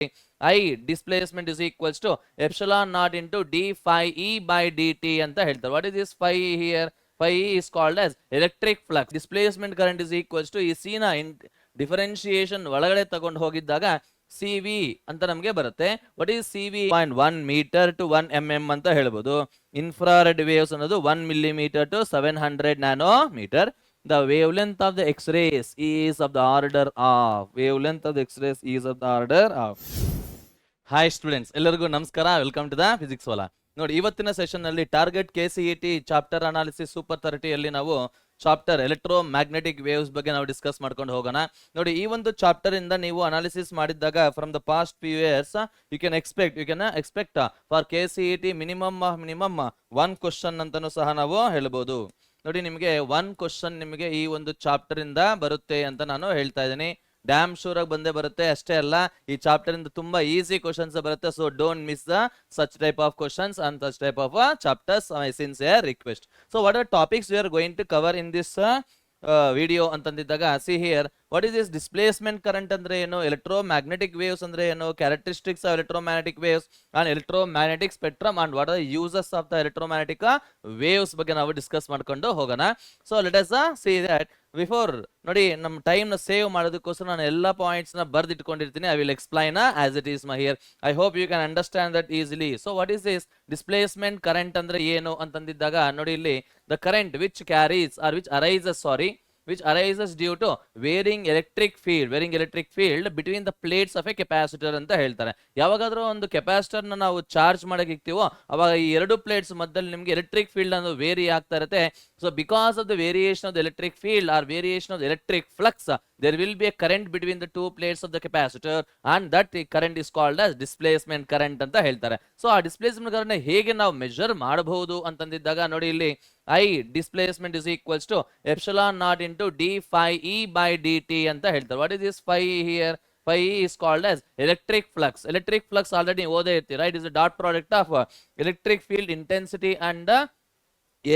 I displacement is equals to epsilon naught into d phi e by dt ಅಂತ ಹೇಳ್ತಾರೆ. What is this phi e here? Phi e is called as electric flux. Displacement current is equals to ಈ c ನ differentiation ಒಳಗಡೆ ತಗೊಂಡು ಹೋಗಿದ್ದಾಗ CV ಅಂತ ನಮಗೆ ಬರುತ್ತೆ. What is CV? 1 metre to 1 mm ಅಂತ ಹೇಳ್ಬೋದು. ಇನ್ಫ್ರಾರೆಡ್ ವೇವ್ಸ್ ಅನ್ನೋದು 1 millimeter to 700 nanometre. The wavelength of the X-rays is of the order of Hi students, ಎಲ್ಲರಿಗೂ ನಮಸ್ಕಾರ. Welcome to the physics Wallah. ನೋಡಿ, ಇವತ್ತಿನ ಸೆಷನ್ ನಲ್ಲಿ target KCET chapter analysis super 30 ಅಲ್ಲಿ ನಾವು ಚಾಪ್ಟರ್ ಎಲೆಕ್ಟ್ರೋಮ್ಯಾಗ್ನೆಟಿಕ್ ವೇವ್ಸ್ ಬಗ್ಗೆ ನಾವು ಡಿಸ್ಕಸ್ ಮಾಡ್ಕೊಂಡು ಹೋಗೋಣ. ನೋಡಿ, ಈ ಒಂದು ಚಾಪ್ಟರ್ ಇಂದ ನೀವು ಅನಾಲಿಸಿಸ್ ಮಾಡಿದಾಗ from the past few years you can expect for KCET minimum 1 question ಅಂತಾನೂ ಸಹ ನಾವು ಹೇಳ್ಬೋದು. ನೋಡಿ, ನಿಮಗೆ 1 ಕ್ವಶನ್ ನಿಮಗೆ ಈ ಒಂದು ಚಾಪ್ಟರ್ ಇಂದ ಬರುತ್ತೆ ಅಂತ ನಾನು ಹೇಳ್ತಾ ಇದ್ದೀನಿ. ಡ್ಯಾಮ್ ಶೂರ್ ಆಗಿ ಬಂದೇ ಬರುತ್ತೆ. ಅಷ್ಟೇ ಅಲ್ಲ, ಈ ಚಾಪ್ಟರ್ ಇಂದ ತುಂಬಾ ಈಸಿ ಕ್ವಶನ್ಸ್ ಬರುತ್ತೆ. So don't miss the such type of questions and such type of chapters. My sincere request. So what are topics we are going to cover in this video ಅಂತಂದಿದ್ದಾಗ, see here, what is this displacement current ಅಂದ್ರೆ ಏನು, electromagnetic waves ಅಂದ್ರೆ ಏನು, characteristics of electromagnetic waves and electromagnetic spectrum and what are uses of the electromagnetic waves ಬಗ್ಗೆ ನಾವು discuss ಮಾಡ್ಕೊಂಡು ಹೋಗೋಣ. So let us see that. Before ನೋಡಿ, ನಮ್ಮ ಟೈಮ್ ನ ಸೇವ್ ಮಾಡೋದಕ್ಕೋಸ್ಕರ ನಾನು ಎಲ್ಲಾ ಪಾಯಿಂಟ್ಸ್ ನ ಬರ್ದಿಟ್ಕೊಂಡಿರ್ತೀನಿ. I will explain as it is my here. I hope you can understand that easily. So what is this displacement current ಅಂದ್ರೆ ಏನು ಅಂತಂದಿದ್ದಾಗ, ನೋಡಿ ಇಲ್ಲಿ, the current which carries or which arises due to varying electric field between the plates of a capacitor ಅಂತ ಹೇಳ್ತಾರೆ. ಯಾವಾಗಾದ್ರೂ ಒಂದು capacitor ನ ನಾವು ಚಾರ್ಜ್ ಮಾಡಕ್ಕೆ ಇಕ್ತೀವೋ ಅವಾಗ ಈ ಎರಡು ಪ್ಲೇಟ್ಸ್ ಮಧ್ಯದಲ್ಲಿ ನಿಮಗೆ ಎಲೆಕ್ಟ್ರಿಕ್ ಫೀಲ್ಡ್ ಅನ್ನು ವೇರಿ ಆಗ್ತಾ ಇರುತ್ತೆ. So because of the variation of the electric field or variation of the electric flux, there will be a current between the two plates of the capacitor and that current is called as displacement current ಅಂತ ಹೇಳ್ತಾರೆ. So ಆ displacement current ಹೇಗೆ ನಾವು measure ಮಾಡಬಹುದು ಅಂತಂದಿದ್ದಾಗ, ನೋಡಿ ಇಲ್ಲಿ, I displacement is equals to epsilon naught into d phi e by dt ಅಂತ ಹೇಳ್ತಾರೆ. What is this phi e here? Phi e is called as electric flux. Electric flux already ಓದೇ ಇರ್ತೀವಿ, right? Is a dot product of electric field intensity and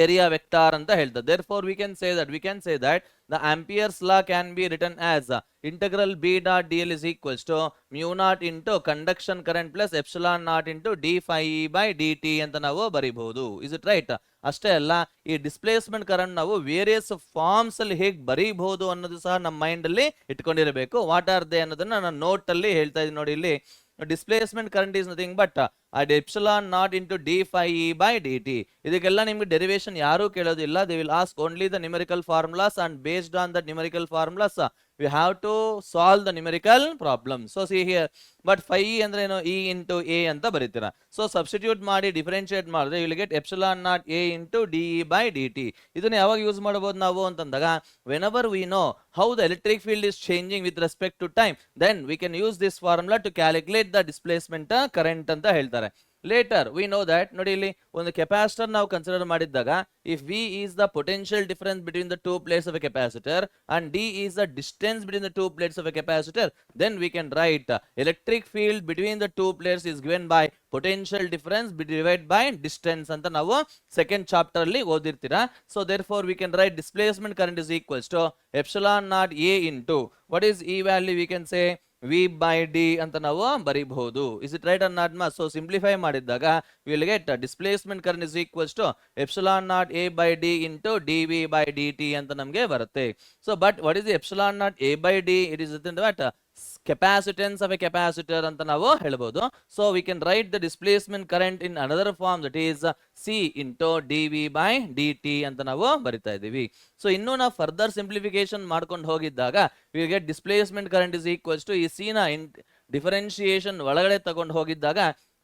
area vector ಅಂತ ಹೇಳ್ತಾರೆ. Therefore we can say that the Ampere's law can be written as integral B dot dl is equals to mu naught into conduction current plus epsilon naught into d phi e by dt ಅಂತ ನಾವು ಬರೀಬಹುದು. Is it right? ಅಷ್ಟೇ ಅಲ್ಲ, ಈ displacement current ನಾವು various forms ಅಲ್ಲಿ ಹೇಗೆ ಬರೀಬಹುದು ಅನ್ನೋದು ಸಹ ನಮ್ಮ ಮೈಂಡ್ ಅಲ್ಲಿ ಇಟ್ಕೊಂಡಿರಬೇಕು. ವಾಟ್ ಆರ್ ದೇ ಅನ್ನೋದನ್ನ ನಾನು ನೋಟ್ ಅಲ್ಲಿ ಹೇಳ್ತಾ ಇದ್ದೀನಿ. ನೋಡಿ ಇಲ್ಲಿ, displacement current is nothing but epsilon naught into d phi e by dt. ಇದಕ್ಕೆಲ್ಲ ನಿಮ್ಗೆ ಡೆರಿವೇಶನ್ ಯಾರು ಕೇಳೋದಿಲ್ಲ. They will ask only the numerical formulas and based on the numerical formulas we have to solve the numerical problem. So see here, but phi e ಅಂದ್ರೆ ಏನು, e into a ಅಂತ ಬರೀತೀರಾ. So substitute ಮಾಡಿ differentiate ಮಾಡಿದ್ರೆ you will get epsilon naught a into de by dt. ಇದನ್ನ ಯಾವಾಗ use ಮಾಡಬಹುದು ನಾವು ಅಂತಂದಾಗ, whenever we know how the electric field is changing with respect to time, then we can use this formula to calculate the displacement current ಅಂತ ಹೇಳ್ತಾರೆ. Litre we know that, ನೋಡಿ ಇಲ್ಲಿ, ಒಂದು ಕೆಪಾಸಿಟರ್ ನಾವು ಕನ್ಸಿಡರ್ ಮಾಡಿದ್ದಾಗ, if V is the potential difference between the two plates of a capacitor and D is the distance between the two plates of a capacitor, then we can write electric field between the two plates is given by potential difference divided by distance ಅಂತ ನಾವು second chapter ಅಲ್ಲಿ ಓದಿರ್ತೀರಾ. So therefore we can write displacement current is equals to epsilon naught a into, what is E value? We can say V by D ಅಂತ ನಾವು ಬರೀಬಹುದು. Is it right or not ಮಾ? So simplify ಮಾಡಿದಾಗ will get displacement current is equals to epsilon naught a by d into dv by dt ಅಂತ ನಮಗೆ ಬರುತ್ತೆ. So but what is the epsilon naught a by d? It is what capacitance of a capacitor ಅಂತ ನಾವು ಹೇಳ್ಬೋದು. So we can write the displacement current in another form, that is c into dv by dt ಅಂತ ನಾವು ಬರಿತಾ ಇದ್ದೀವಿ. So ಇನ್ನೂ ನಾವು further simplification ಮಾಡ್ಕೊಂಡು ಹೋಗಿದ್ದಾಗ we get displacement current is equals to ಈ c ನ ಡಿಫರೆನ್ಶಿಯೇಷನ್ ಒಳಗಡೆ ತಗೊಂಡು ಹೋಗಿದ್ದಾಗ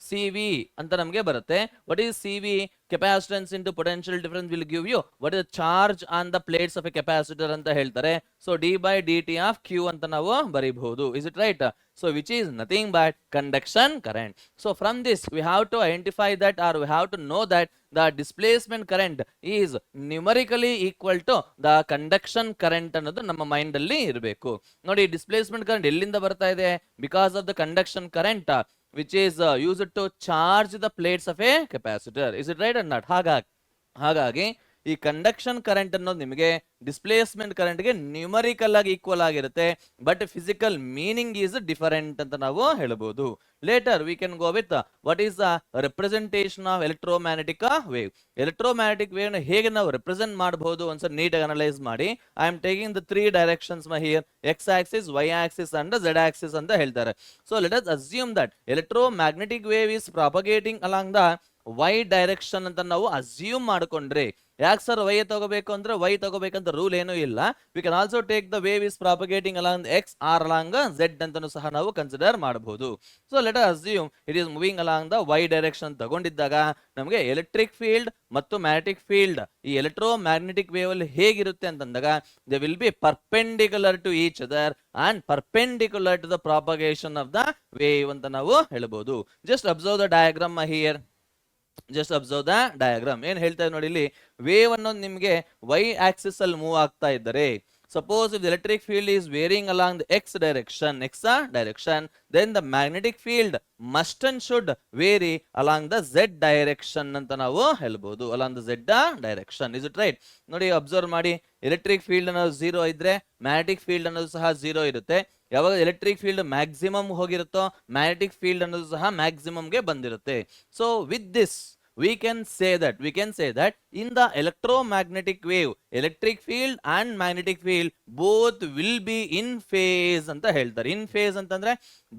CV ಅಂತ ನಮಗೆ ಬರುತ್ತೆ. What is CV? capacitance into potential difference will give you what is the charge on the plates of a capacitor ಅಂತ ಹೇಳ್ತಾರೆ. So d by dt of q ಅಂತ ನಾವು ಬರೀಬಹುದು. Is it right? So which is nothing but conduction current. So from this we have to identify that, or we have to know that the displacement current is numerically equal to the conduction current ಅನ್ನೋದು ನಮ್ಮ mind ಅಲ್ಲಿ ಇರಬೇಕು. ನೋಡಿ, displacement current ಎಲ್ಲಿಂದ ಬರ್ತಾ ಇದೆ? Because of the conduction current which is used to charge the plates of a capacitor. Is it right or not? ಹಾಗಾಗಿ ಈ ಕಂಡಕ್ಷನ್ ಕರೆಂಟ್ ಅನ್ನೋದು ನಿಮಗೆ ಡಿಸ್ಪ್ಲೇಸ್ಮೆಂಟ್ ಕರೆಂಟ್ಗೆ ನ್ಯೂಮರಿಕಲ್ ಆಗಿ ಈಕ್ವಲ್ ಆಗಿರುತ್ತೆ, but physical meaning is different ಅಂತ ನಾವು ಹೇಳಬಹುದು. Later we can go with what is the representation of electromagnetic wave. Electromagnetic wave ನ ಹೇಗೆ ನಾವು ರೆಪ್ರೆಸೆಂಟ್ ಮಾಡಬಹುದು ಒಂದ್ಸರಿ ನೀಟಾಗಿ ಅನಲೈಸ್ ಮಾಡಿ. I am taking the 3 directions here, X axis, Y axis and Z axis ಅಂತ ಹೇಳ್ತಾರೆ. So let us assume that electromagnetic wave is propagating along the Y direction ಅಂತ ನಾವು ಅಸ್ಯೂಮ್ ಮಾಡ್ಕೊಂಡ್ರೆ, ಯಾಕೆ ಸರ್ ವೈ ತಗೋಬೇಕು ಅಂದ್ರೆ ವೈ ತಗೋಬೇಕಂತ ರೂಲ್ ಏನೂ ಇಲ್ಲ. We can also take the wave is propagating along x or along z ಅಂತಾನು ಸಹ ನಾವು ಕನ್ಸಿಡರ್ ಮಾಡಬಹುದು. So let us assume it is moving along the Y direction ತಗೊಂಡಿದ್ದಾಗ ನಮಗೆ ಎಲೆಕ್ಟ್ರಿಕ್ ಫೀಲ್ಡ್ ಮತ್ತು ಮ್ಯಾಗ್ನೆಟಿಕ್ ಫೀಲ್ಡ್ ಈ ಎಲೆಕ್ಟ್ರೋ ಮ್ಯಾಗ್ನೆಟಿಕ್ ವೇವ್ ಅಲ್ಲಿ ಹೇಗಿರುತ್ತೆ ಅಂತಂದಾಗ they will be perpendicular to each other and perpendicular to the propagation of the wave ಅಂತ ನಾವು ಹೇಳಬಹುದು. Just observe the diagram here. Just observe the diagram. ಏನ್ ಹೇಳ್ತಾ ಇದೆ ನೋಡಿ, ಇಲ್ಲಿ ವೇವ್ ಅನ್ನೋದು ನಿಮಗೆ ವೈ ಆಕ್ಸಿಸ್ ಅಲ್ಲಿ ಮೂವ್ ಆಗ್ತಾ ಇದ್ದಾರೆ. Suppose if the electric field is varying along the x direction, then the magnetic field must and should vary along the z direction ಅಂತ ನಾವು ಹೇಳ್ಬಹುದು. Along the z direction. Is it right? ನೋಡಿ observe ಮಾಡಿ, electric field ಅನ್ನೋದು 0 ಇದ್ರೆ magnetic field ಅನ್ನೋದು ಸಹ 0 ಇರುತ್ತೆ. ಯಾವಾಗ ಎಲೆಕ್ಟ್ರಿಕ್ ಫೀಲ್ಡ್ ಮ್ಯಾಕ್ಸಿಮಮ್ ಹೋಗಿರುತ್ತೋ ಮ್ಯಾಗ್ನೆಟಿಕ್ ಫೀಲ್ಡ್ ಅನ್ನೋದು ಸಹ ಮ್ಯಾಕ್ಸಿಮಮ್ಗೆ ಬಂದಿರುತ್ತೆ. So with this we can say that in the electromagnetic wave, electric field and magnetic field both will be in phase ಅಂತ ಹೇಳ್ತಾರೆ. in phase ಅಂತಂದ್ರೆ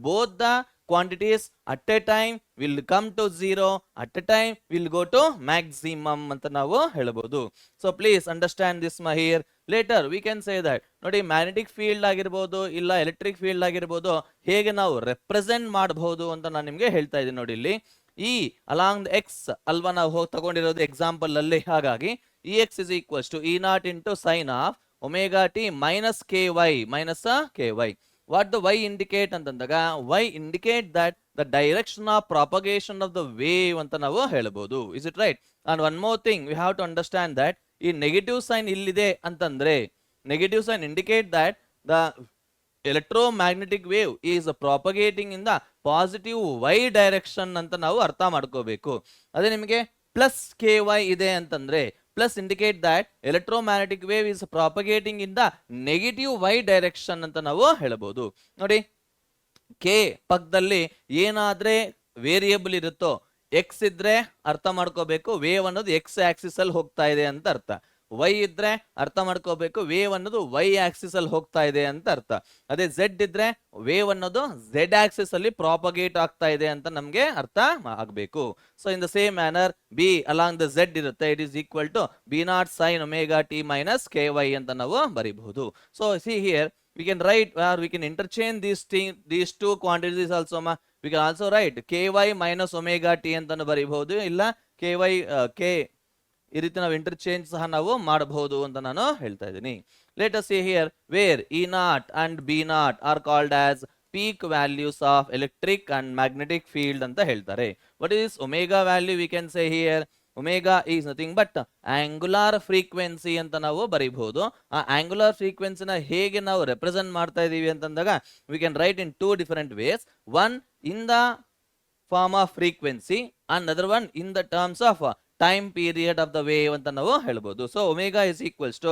both the quantities at a time will come to 0, at a time will go to maximum ಅಂತ ನಾವು ಹೇಳಬಹುದು. So please understand this here. Later we can say that ನೋಡಿ magnetic field ಆಗಿರ್ಬೋದು ಇಲ್ಲ electric field ಆಗಿರ್ಬೋದು ಹೇಗೆ ನಾವು ರೆಪ್ರೆಸೆಂಟ್ ಮಾಡಬಹುದು ಅಂತ ನಾನು ನಿಮ್ಗೆ ಹೇಳ್ತಾ ಇದ್ದೀನಿ. ನೋಡಿ ಇಲ್ಲಿ ಈ ಅಲಾಂಗ್ ಎಕ್ಸ್ ಅಲ್ವಾ ನಾವು ತಗೊಂಡಿರೋದು ಎಕ್ಸಾಂಪಲ್ ಅಲ್ಲಿ. ಹಾಗಾಗಿ E x is equals to E nought into sine of omega t minus k y. What the y indicate ಅಂತಂದಾಗ y indicate that the direction of propagation of the wave ಅಂತ ನಾವು ಹೇಳಬಹುದು. Is it right? And one more thing we have to understand that ಈ negative sign ಇಲ್ಲಿದೆ ಅಂತಂದ್ರೆ negative sign indicate that the electromagnetic wave is propagating in the positive y direction ಅಂತ ನಾವು ಅರ್ಥ ಮಾಡ್ಕೋಬೇಕು. ಅದೇ ನಿಮಗೆ ಪ್ಲಸ್ ಕೆ ವೈ ಇದೆ ಅಂತಂದ್ರೆ plus indicate that electromagnetic wave is propagating in the negative y direction ಅಂತ ನಾವು ಹೇಳಬಹುದು. ನೋಡಿ ಕೆ ಪಕ್ಕದಲ್ಲಿ ಏನಾದ್ರೆ ವೇರಿಯೇಬಲ್ ಇರುತ್ತೋ ಎಕ್ಸ್ ಇದ್ರೆ ಅರ್ಥ ಮಾಡ್ಕೋಬೇಕು ವೇವ್ ಅನ್ನೋದು ಎಕ್ಸ್ ಆಕ್ಸಿಸ್ ಅಲ್ಲಿ ಹೋಗ್ತಾ ಇದೆ ಅಂತ ಅರ್ಥ. ವೈ ಇದ್ರೆ ಅರ್ಥ ಮಾಡ್ಕೋಬೇಕು ವೇವ್ ಅನ್ನೋದು ವೈ ಆಕ್ಸಿಸ್ ಅಲ್ಲಿ ಹೋಗ್ತಾ ಇದೆ ಅಂತ ಅರ್ಥ. ಅದೇ ಝೆಡ್ ಇದ್ರೆ ವೇವ್ ಅನ್ನೋದು ಝೆಡ್ ಆಕ್ಸಿಸ್ ಅಲ್ಲಿ ಪ್ರಾಪಗೇಟ್ ಆಗ್ತಾ ಇದೆ ಅಂತ ನಮ್ಗೆ ಅರ್ಥ ಆಗ್ಬೇಕು. So in the same manner B along the z ಇರುತ್ತೆ, it is equal to B nought sine omega t minus k y ಅಂತ ನಾವು ಬರೀಬಹುದು. So see here we can write or we can interchange these two quantities also. We can also write ky minus omega t ಅಂತಾನು ಬರೀಬಹುದು, ಇಲ್ಲ ky k ಈ ರೀತಿ ನಾವು interchange ಸಹ ನಾವು ಮಾಡಬಹುದು ಅಂತ ನಾನು ಹೇಳ್ತಾ ಇದ್ದೀನಿ. Let us see here where e naught and b naught are called as peak values of electric and magnetic field ಅಂತ ಹೇಳ್ತಾರೆ. What is omega value? We can say here omega is nothing but angular frequency ಅಂತ ನಾವು ಬರೀಬಹುದು. ಆ angular frequency ನ ಹೇಗೆ ನಾವು represent ಮಾಡ್ತಾ ಇದೀವಿ ಅಂತಂದಾಗ we can write in two different ways. One in the form of frequency, another one in the terms of time period of the wave ಅಂತ ನಾವು ಹೇಳ್ಬೋದು. So omega is equals to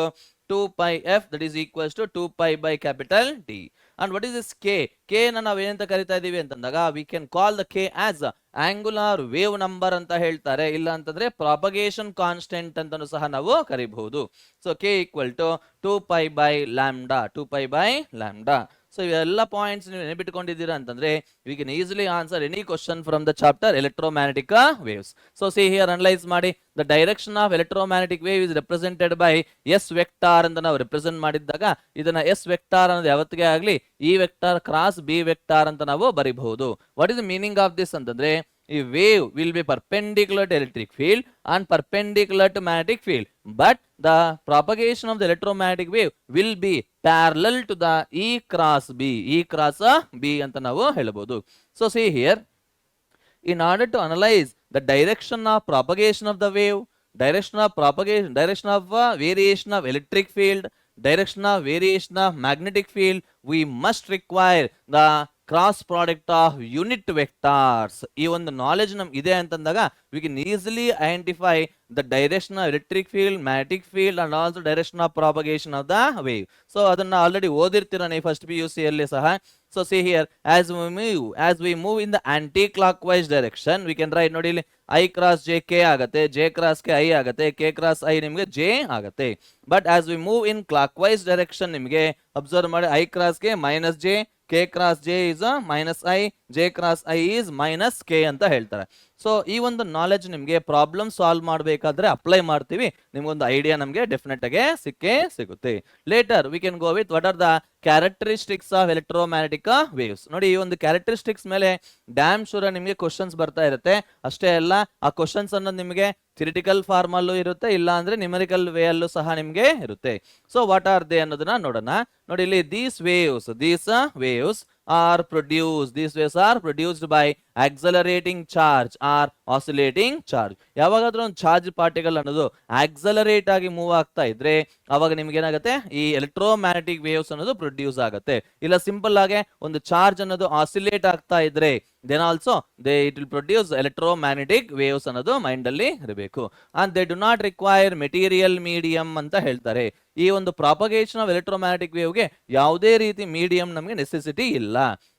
2 pi f, that is equals to 2 pi by capital T. And what is this k? K ನ ನಾವು ಏನಂತ ಕರಿತಾ ಇದೀವಿ ಅಂತಂದಾಗ we can call the k as angular wave number ಅಂತ ಹೇಳ್ತಾರೆ, ಇಲ್ಲ ಅಂತಂದ್ರೆ propagation constant ಅಂತಾನು ಸಹ ನಾವು ಕರಿಬಹುದು. So k equal to 2 pi by lambda, 2 pi by lambda. So ಇವೆಲ್ಲ ಪಾಯಿಂಟ್ಸ್ ನೀವು ನೆನಪಿಟ್ಕೊಂಡಿದ್ದೀರಾ ಅಂತಂದ್ರೆ we can easily answer any question from the chapter electromagnetic waves. So see here, analyze ಮಾಡಿ, the direction of electromagnetic wave is represented by s vector ಅಂತ ನಾವು represent ಮಾಡಿದ್ದಾಗ ಇದನ್ನ s vector ಅನ್ನೋದು ಯಾವತ್ತಿಗೆ ಆಗಲಿ e vector cross b vector ಅಂತ ನಾವು ಬರೀಬಹುದು. What is the meaning of this ಅಂತಂದ್ರೆ a wave will be perpendicular to electric field and perpendicular to magnetic field, but the propagation of the electromagnetic wave will be parallel to the E cross B anta navu helabodu. So see here, in order to analyze the direction of propagation of the wave, direction of variation of electric field, direction of variation of magnetic field, we must require the cross product of unit vectors. ಈ ಒಂದು knowledge ನಮ್ಗೆ ಇದೆ ಅಂತಂದಾಗ we can easily identify the direction of electric field, magnetic field and also direction of propagation of the wave. So ಅದನ್ನ already ಓದಿರ್ತೀರ ನೀವು first PUC ಅಲ್ಲಿ ಸಹ. So see here, as we move in the anti-clockwise direction, we can write ನೋಡಿ ಇಲ್ಲಿ I cross J K ಆಗತ್ತೆ, J cross K I ಆಗತ್ತೆ, K cross I ನಿಮಗೆ J ಆಗತ್ತೆ. But as we move in clockwise direction ನಿಮಗೆ observe ಮಾಡಿ I cross K minus J, K cross J is minus I, J cross I is minus K ಅಂತ ಹೇಳ್ತಾರೆ. So ಈ ಒಂದು knowledge ನಿಮಗೆ problem solve ಮಾಡಬೇಕಾದ್ರೆ ಅಪ್ಲೈ ಮಾಡ್ತೀವಿ, ನಿಮ್ಗೊಂದು ಐಡಿಯಾ ನಮಗೆ ಡೆಫಿನೆಟ್ ಆಗಿ ಸಿಕ್ಕೇ ಸಿಗುತ್ತೆ. Litre we can go with what are the characteristics of electromagnetic waves. ನೋಡಿ ಈ ಒಂದು ಕ್ಯಾರೆಕ್ಟರಿಸ್ಟಿಕ್ಸ್ ಮೇಲೆ ಡ್ಯಾಮ್ ಶೂರ್ ನಿಮಗೆ ಕ್ವಶನ್ಸ್ ಬರ್ತಾ ಇರುತ್ತೆ. ಅಷ್ಟೇ ಅಲ್ಲ, ಆ ಕ್ವಶನ್ಸ್ ಅನ್ನೋದು ನಿಮಗೆ ಥಿಯರಿಟಿಕಲ್ ಫಾರ್ಮ್ ಅಲ್ಲೂ ಇರುತ್ತೆ, ಇಲ್ಲ ಅಂದ್ರೆ ನ್ಯೂಮರಿಕಲ್ ವೇ ಅಲ್ಲೂ ಸಹ ನಿಮಗೆ ಇರುತ್ತೆ. ಸೊ ವಾಟ್ ಆರ್ ದೇ ಅನ್ನೋದನ್ನ ನೋಡೋಣ. ನೋಡಿ ಇಲ್ಲಿ these waves are produced by accelerating charge or oscillating charge. ಯಾವಾಗಾದ್ರೂ ಒಂದು ಚಾರ್ಜ್ ಪಾರ್ಟಿಕಲ್ ಅನ್ನೋದು ಆಕ್ಸಲರೇಟ್ ಆಗಿ ಮೂವ್ ಆಗ್ತಾ ಇದ್ರೆ ಅವಾಗ ನಿಮ್ಗೆ ಏನಾಗುತ್ತೆ, ಈ ಎಲೆಕ್ಟ್ರೋಮ್ಯಾಗ್ನೆಟಿಕ್ ವೇವ್ಸ್ ಅನ್ನೋದು ಪ್ರೊಡ್ಯೂಸ್ ಆಗುತ್ತೆ. ಇಲ್ಲ ಸಿಂಪಲ್ ಆಗಿ ಒಂದು ಚಾರ್ಜ್ ಅನ್ನೋದು ಆಸಿಲೇಟ್ ಆಗ್ತಾ ಇದ್ರೆ then also it will produce electromagnetic waves ಅನ್ನೋದು ಮೈಂಡ್ ಅಲ್ಲಿ ಇರಬೇಕು. and they do not require material medium ಅಂತ ಹೇಳ್ತಾರೆ. ಈ ಒಂದು ಪ್ರಾಪಗೇಷನ್ ಆಫ್ ಎಲೆಕ್ಟ್ರೋಮ್ಯಾಗ್ನೆಟಿಕ್ ವೇವ್ಗೆ ಯಾವುದೇ ರೀತಿ ಮೀಡಿಯಂ ನಮಗೆ ನೆಸೆಸಿಟಿ ಇಲ್ಲ.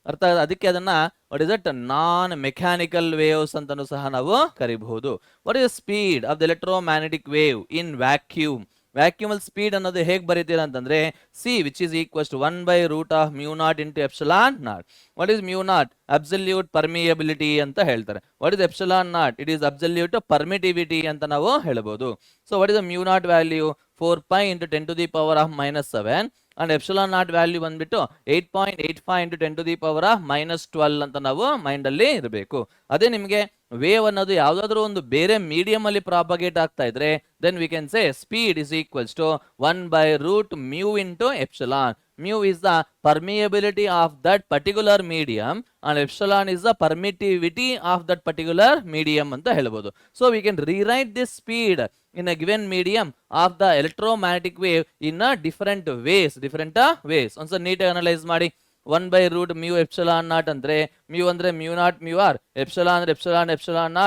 ಅರ್ಥ, ಅದಕ್ಕೆ ಅದನ್ನ what is it non mechanical waves ಅಂತಾನೂ ಸಹ ನಾವು ಕರಿಬಹುದು. What is speed of the electromagnetic wave in vacuum? Vacuum ಅಲ್ಲಿ ಸ್ಪೀಡ್ ಅನ್ನೋದು ಹೇಗೆ ಬರೀತೀರಾ ಅಂತಂದ್ರೆ c which is equals to 1/√μ0 into ε0. What is μ0? Absolute permeability ಅಂತ ಹೇಳ್ತಾರೆ. What is ε0? It is absolute permittivity ಅಂತ ನಾವು ಹೇಳಬಹುದು. So what is the μ0 value? 4π into 10 to the power of -7 and ε0 value ಬಂದ್ಬಿಟ್ಟು 8.85 into 10 to the power of -12 ಅಂತ ನಾವು mind ಅಲ್ಲಿ ಇರಬೇಕು. ಅದೇ ನಿಮಗೆ ವೇವ್ ಅನ್ನೋದು ಯಾವ್ದಾದ್ರು ಒಂದು ಬೇರೆ ಮೀಡಿಯಂ ಅಲ್ಲಿ ಪ್ರಾಪಗೇಟ್ ಆಗ್ತಾ ಇದ್ರೆ then we can say speed is equals to 1/√μ into epsilon. Mu is the permeability of that particular medium and epsilon is the permittivity of that particular medium ಅಂತ ಹೇಳ್ಬೋದು. So we can rewrite this speed in a given medium of the electromagnetic wave in a different ways. ಒಂದ್ಸಲ ನೀಟಾಗಿ analyse ಮಾಡಿ. 1/√μ epsilon0 ಅಂದ್ರೆ μ ಅಂದ್ರೆ μ0 μr, epsilon ಅಂದ್ರೆ epsilon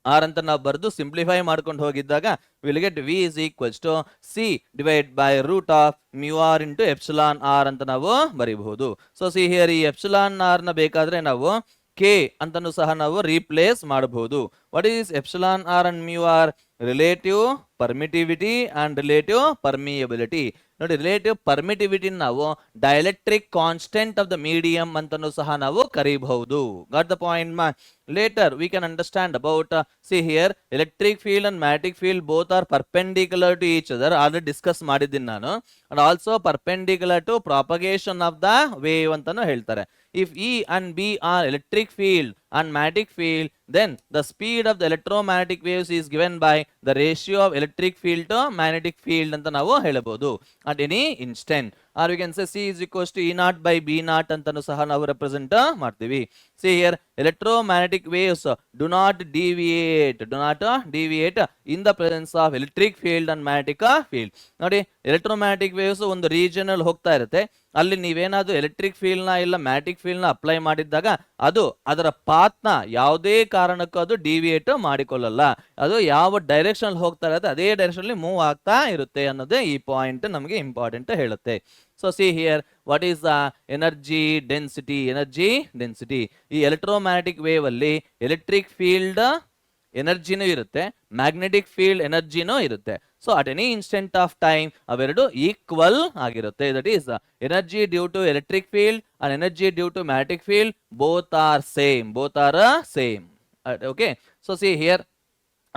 r ಅಂತ ನಾವು ಬರೆದು ಸಿಂಪ್ಲಿಫೈ ಮಾಡ್ಕೊಂಡು ಹೋಗಿದ್ದಾಗ will get v is equals to c divided by √μr into epsilon r ಅಂತ ನಾವು ಬರೀಬಹುದು. ಸೊ ಸಿ ಹಿಯರ್ ಈ epsilon r ನ ಬೇಕಾದ್ರೆ ನಾವು k ಅಂತನೂ ಸಹ ನಾವು ರೀಪ್ಲೇಸ್ ಮಾಡಬಹುದು. What is epsilon r and μr? Relative permittivity and relative permeability. ನೋಡಿ, ರಿಲೇಟಿವ್ ಪರ್ಮಿಟಿವಿಟಿ ನಾವು dielectric constant of the medium ಅಂತನೂ ಸಹ ನಾವು ಕರೀಬಹುದು. ಗಾಟ್ ದ ಪಾಯಿಂಟ್ ಮಾ? Later we can understand about see here electric field and magnetic field both are perpendicular to each other. Already discuss ಮಾಡಿದ್ದೀನಿ ನಾನು. and also perpendicular to propagation of the wave ಅಂತಾನು ಹೇಳ್ತಾರೆ. If E and B are electric field and magnetic field, then the speed of the electromagnetic waves is given by the ratio of electric field to magnetic field ಅಂತ ನಾವು ಹೇಳಬಹುದು at any instant. or we can say C is equals to E0 by B0 ಅಂತಾನು ಸಹ ನಾವು represent ಮಾಡ್ತೀವಿ. See here, electromagnetic waves do not deviate in the presence of electric field and magnetic field. ನೋಡಿ, electromagnetic waves ಒಂದು region ಅಲ್ಲಿ ಹೋಗ್ತಾ ಇರುತ್ತೆ. ಅಲ್ಲಿ ನೀವೇನಾದ್ರೂ ಎಲೆಕ್ಟ್ರಿಕ್ ಫೀಲ್ಡ್ ನ ಇಲ್ಲ ಮ್ಯಾಗ್ನೆಟಿಕ್ ಫೀಲ್ಡ್ ನ ಅಪ್ಲೈ ಮಾಡಿದ್ದಾಗ ಅದು ಅದರ ಪಾತ್ ನ ಯಾವುದೇ ಕಾರಣಕ್ಕೂ ಅದು ಡಿವಿಯೇಟ್ ಮಾಡಿಕೊಳ್ಳಲ್ಲ. ಅದು ಯಾವ ಡೈರೆಕ್ಷನ್ ಹೋಗ್ತಾ ಇರುತ್ತೆ ಅದೇ ಡೈರೆಕ್ಷನ್ ಅಲ್ಲಿ ಮೂವ್ ಆಗ್ತಾ ಇರುತ್ತೆ ಅನ್ನೋದೇ ಈ ಪಾಯಿಂಟ್ ನಮಗೆ ಇಂಪಾರ್ಟೆಂಟ್ ಹೇಳುತ್ತೆ. So see here, what is the energy density? ಈ ಎಲೆಕ್ಟ್ರೋಮ್ಯಾಗ್ನೆಟಿಕ್ ವೇವ್ ಅಲ್ಲಿ ಎಲೆಕ್ಟ್ರಿಕ್ ಫೀಲ್ಡ್ ಎನರ್ಜಿನೂ ಇರುತ್ತೆ, ಮ್ಯಾಗ್ನೆಟಿಕ್ ಫೀಲ್ಡ್ ಎನರ್ಜಿನೂ ಇರುತ್ತೆ. So at any instant of time ಅವೆರಡು ಈಕ್ವಲ್ ಆಗಿರುತ್ತೆ. That is energy due to electric field and energy due to magnetic field both are same. Okay, so see here,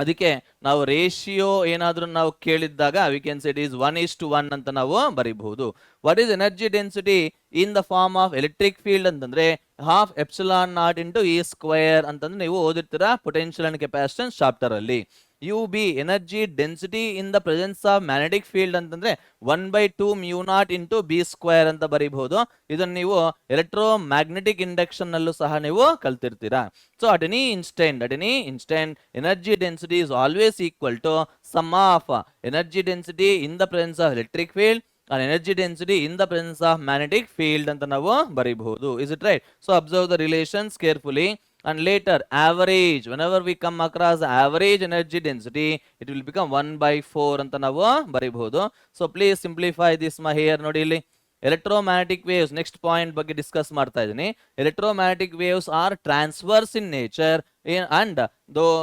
ಅದಕ್ಕೆ ನಾವು ratio ಏನಾದ್ರೂ ನಾವು ಕೇಳಿದ್ದಾಗ we can say it is 1:1 ಅಂತ ನಾವು ಬರೀಬಹುದು. What is energy density in the form of electric field ಅಂತಂದ್ರೆ half epsilon0 into E² ಅಂತಂದ್ರೆ ನೀವು ಓದಿರ್ತೀರಾ ಪೊಟೆನ್ಷಿಯಲ್ ಅಂಡ್ ಕೆಪಾಸಿಟನ್ಸ್ ಚಾಪ್ಟರ್ ಅಲ್ಲಿ. UB energy density in the presence of magnetic field ಅಂತಂದ್ರೆ 1/2μ0 into B² ಅಂತ ಬರೀಬಹುದು. ಇದನ್ನ ನೀವು ಎಲೆಕ್ಟ್ರೋ ಮ್ಯಾಗ್ನೆಟಿಕ್ ಇಂಡಕ್ಷನ್ ನಲ್ಲೂ ಸಹ ನೀವು ಕಲ್ತಿರ್ತೀರಾ. So at any instant energy density is always equal to sum of energy density in the presence of electric field an energy density in the presence of magnetic field ಅಂತ ನಾವು ಬರೀಬಹುದು. Is it right? So observe the relations carefully. And later average, whenever we come across average energy density, it will become 1/4 ಅಂತ ನಾವು ಬರೀಬಹುದು. So please simplify this here ನೋಡಿ ಇಲ್ಲಿ electromagnetic waves next point ಬಗ್ಗೆ discuss ಮಾಡ್ತಾ ಇದ್ದೀನಿ. electromagnetic waves are transverse in nature and though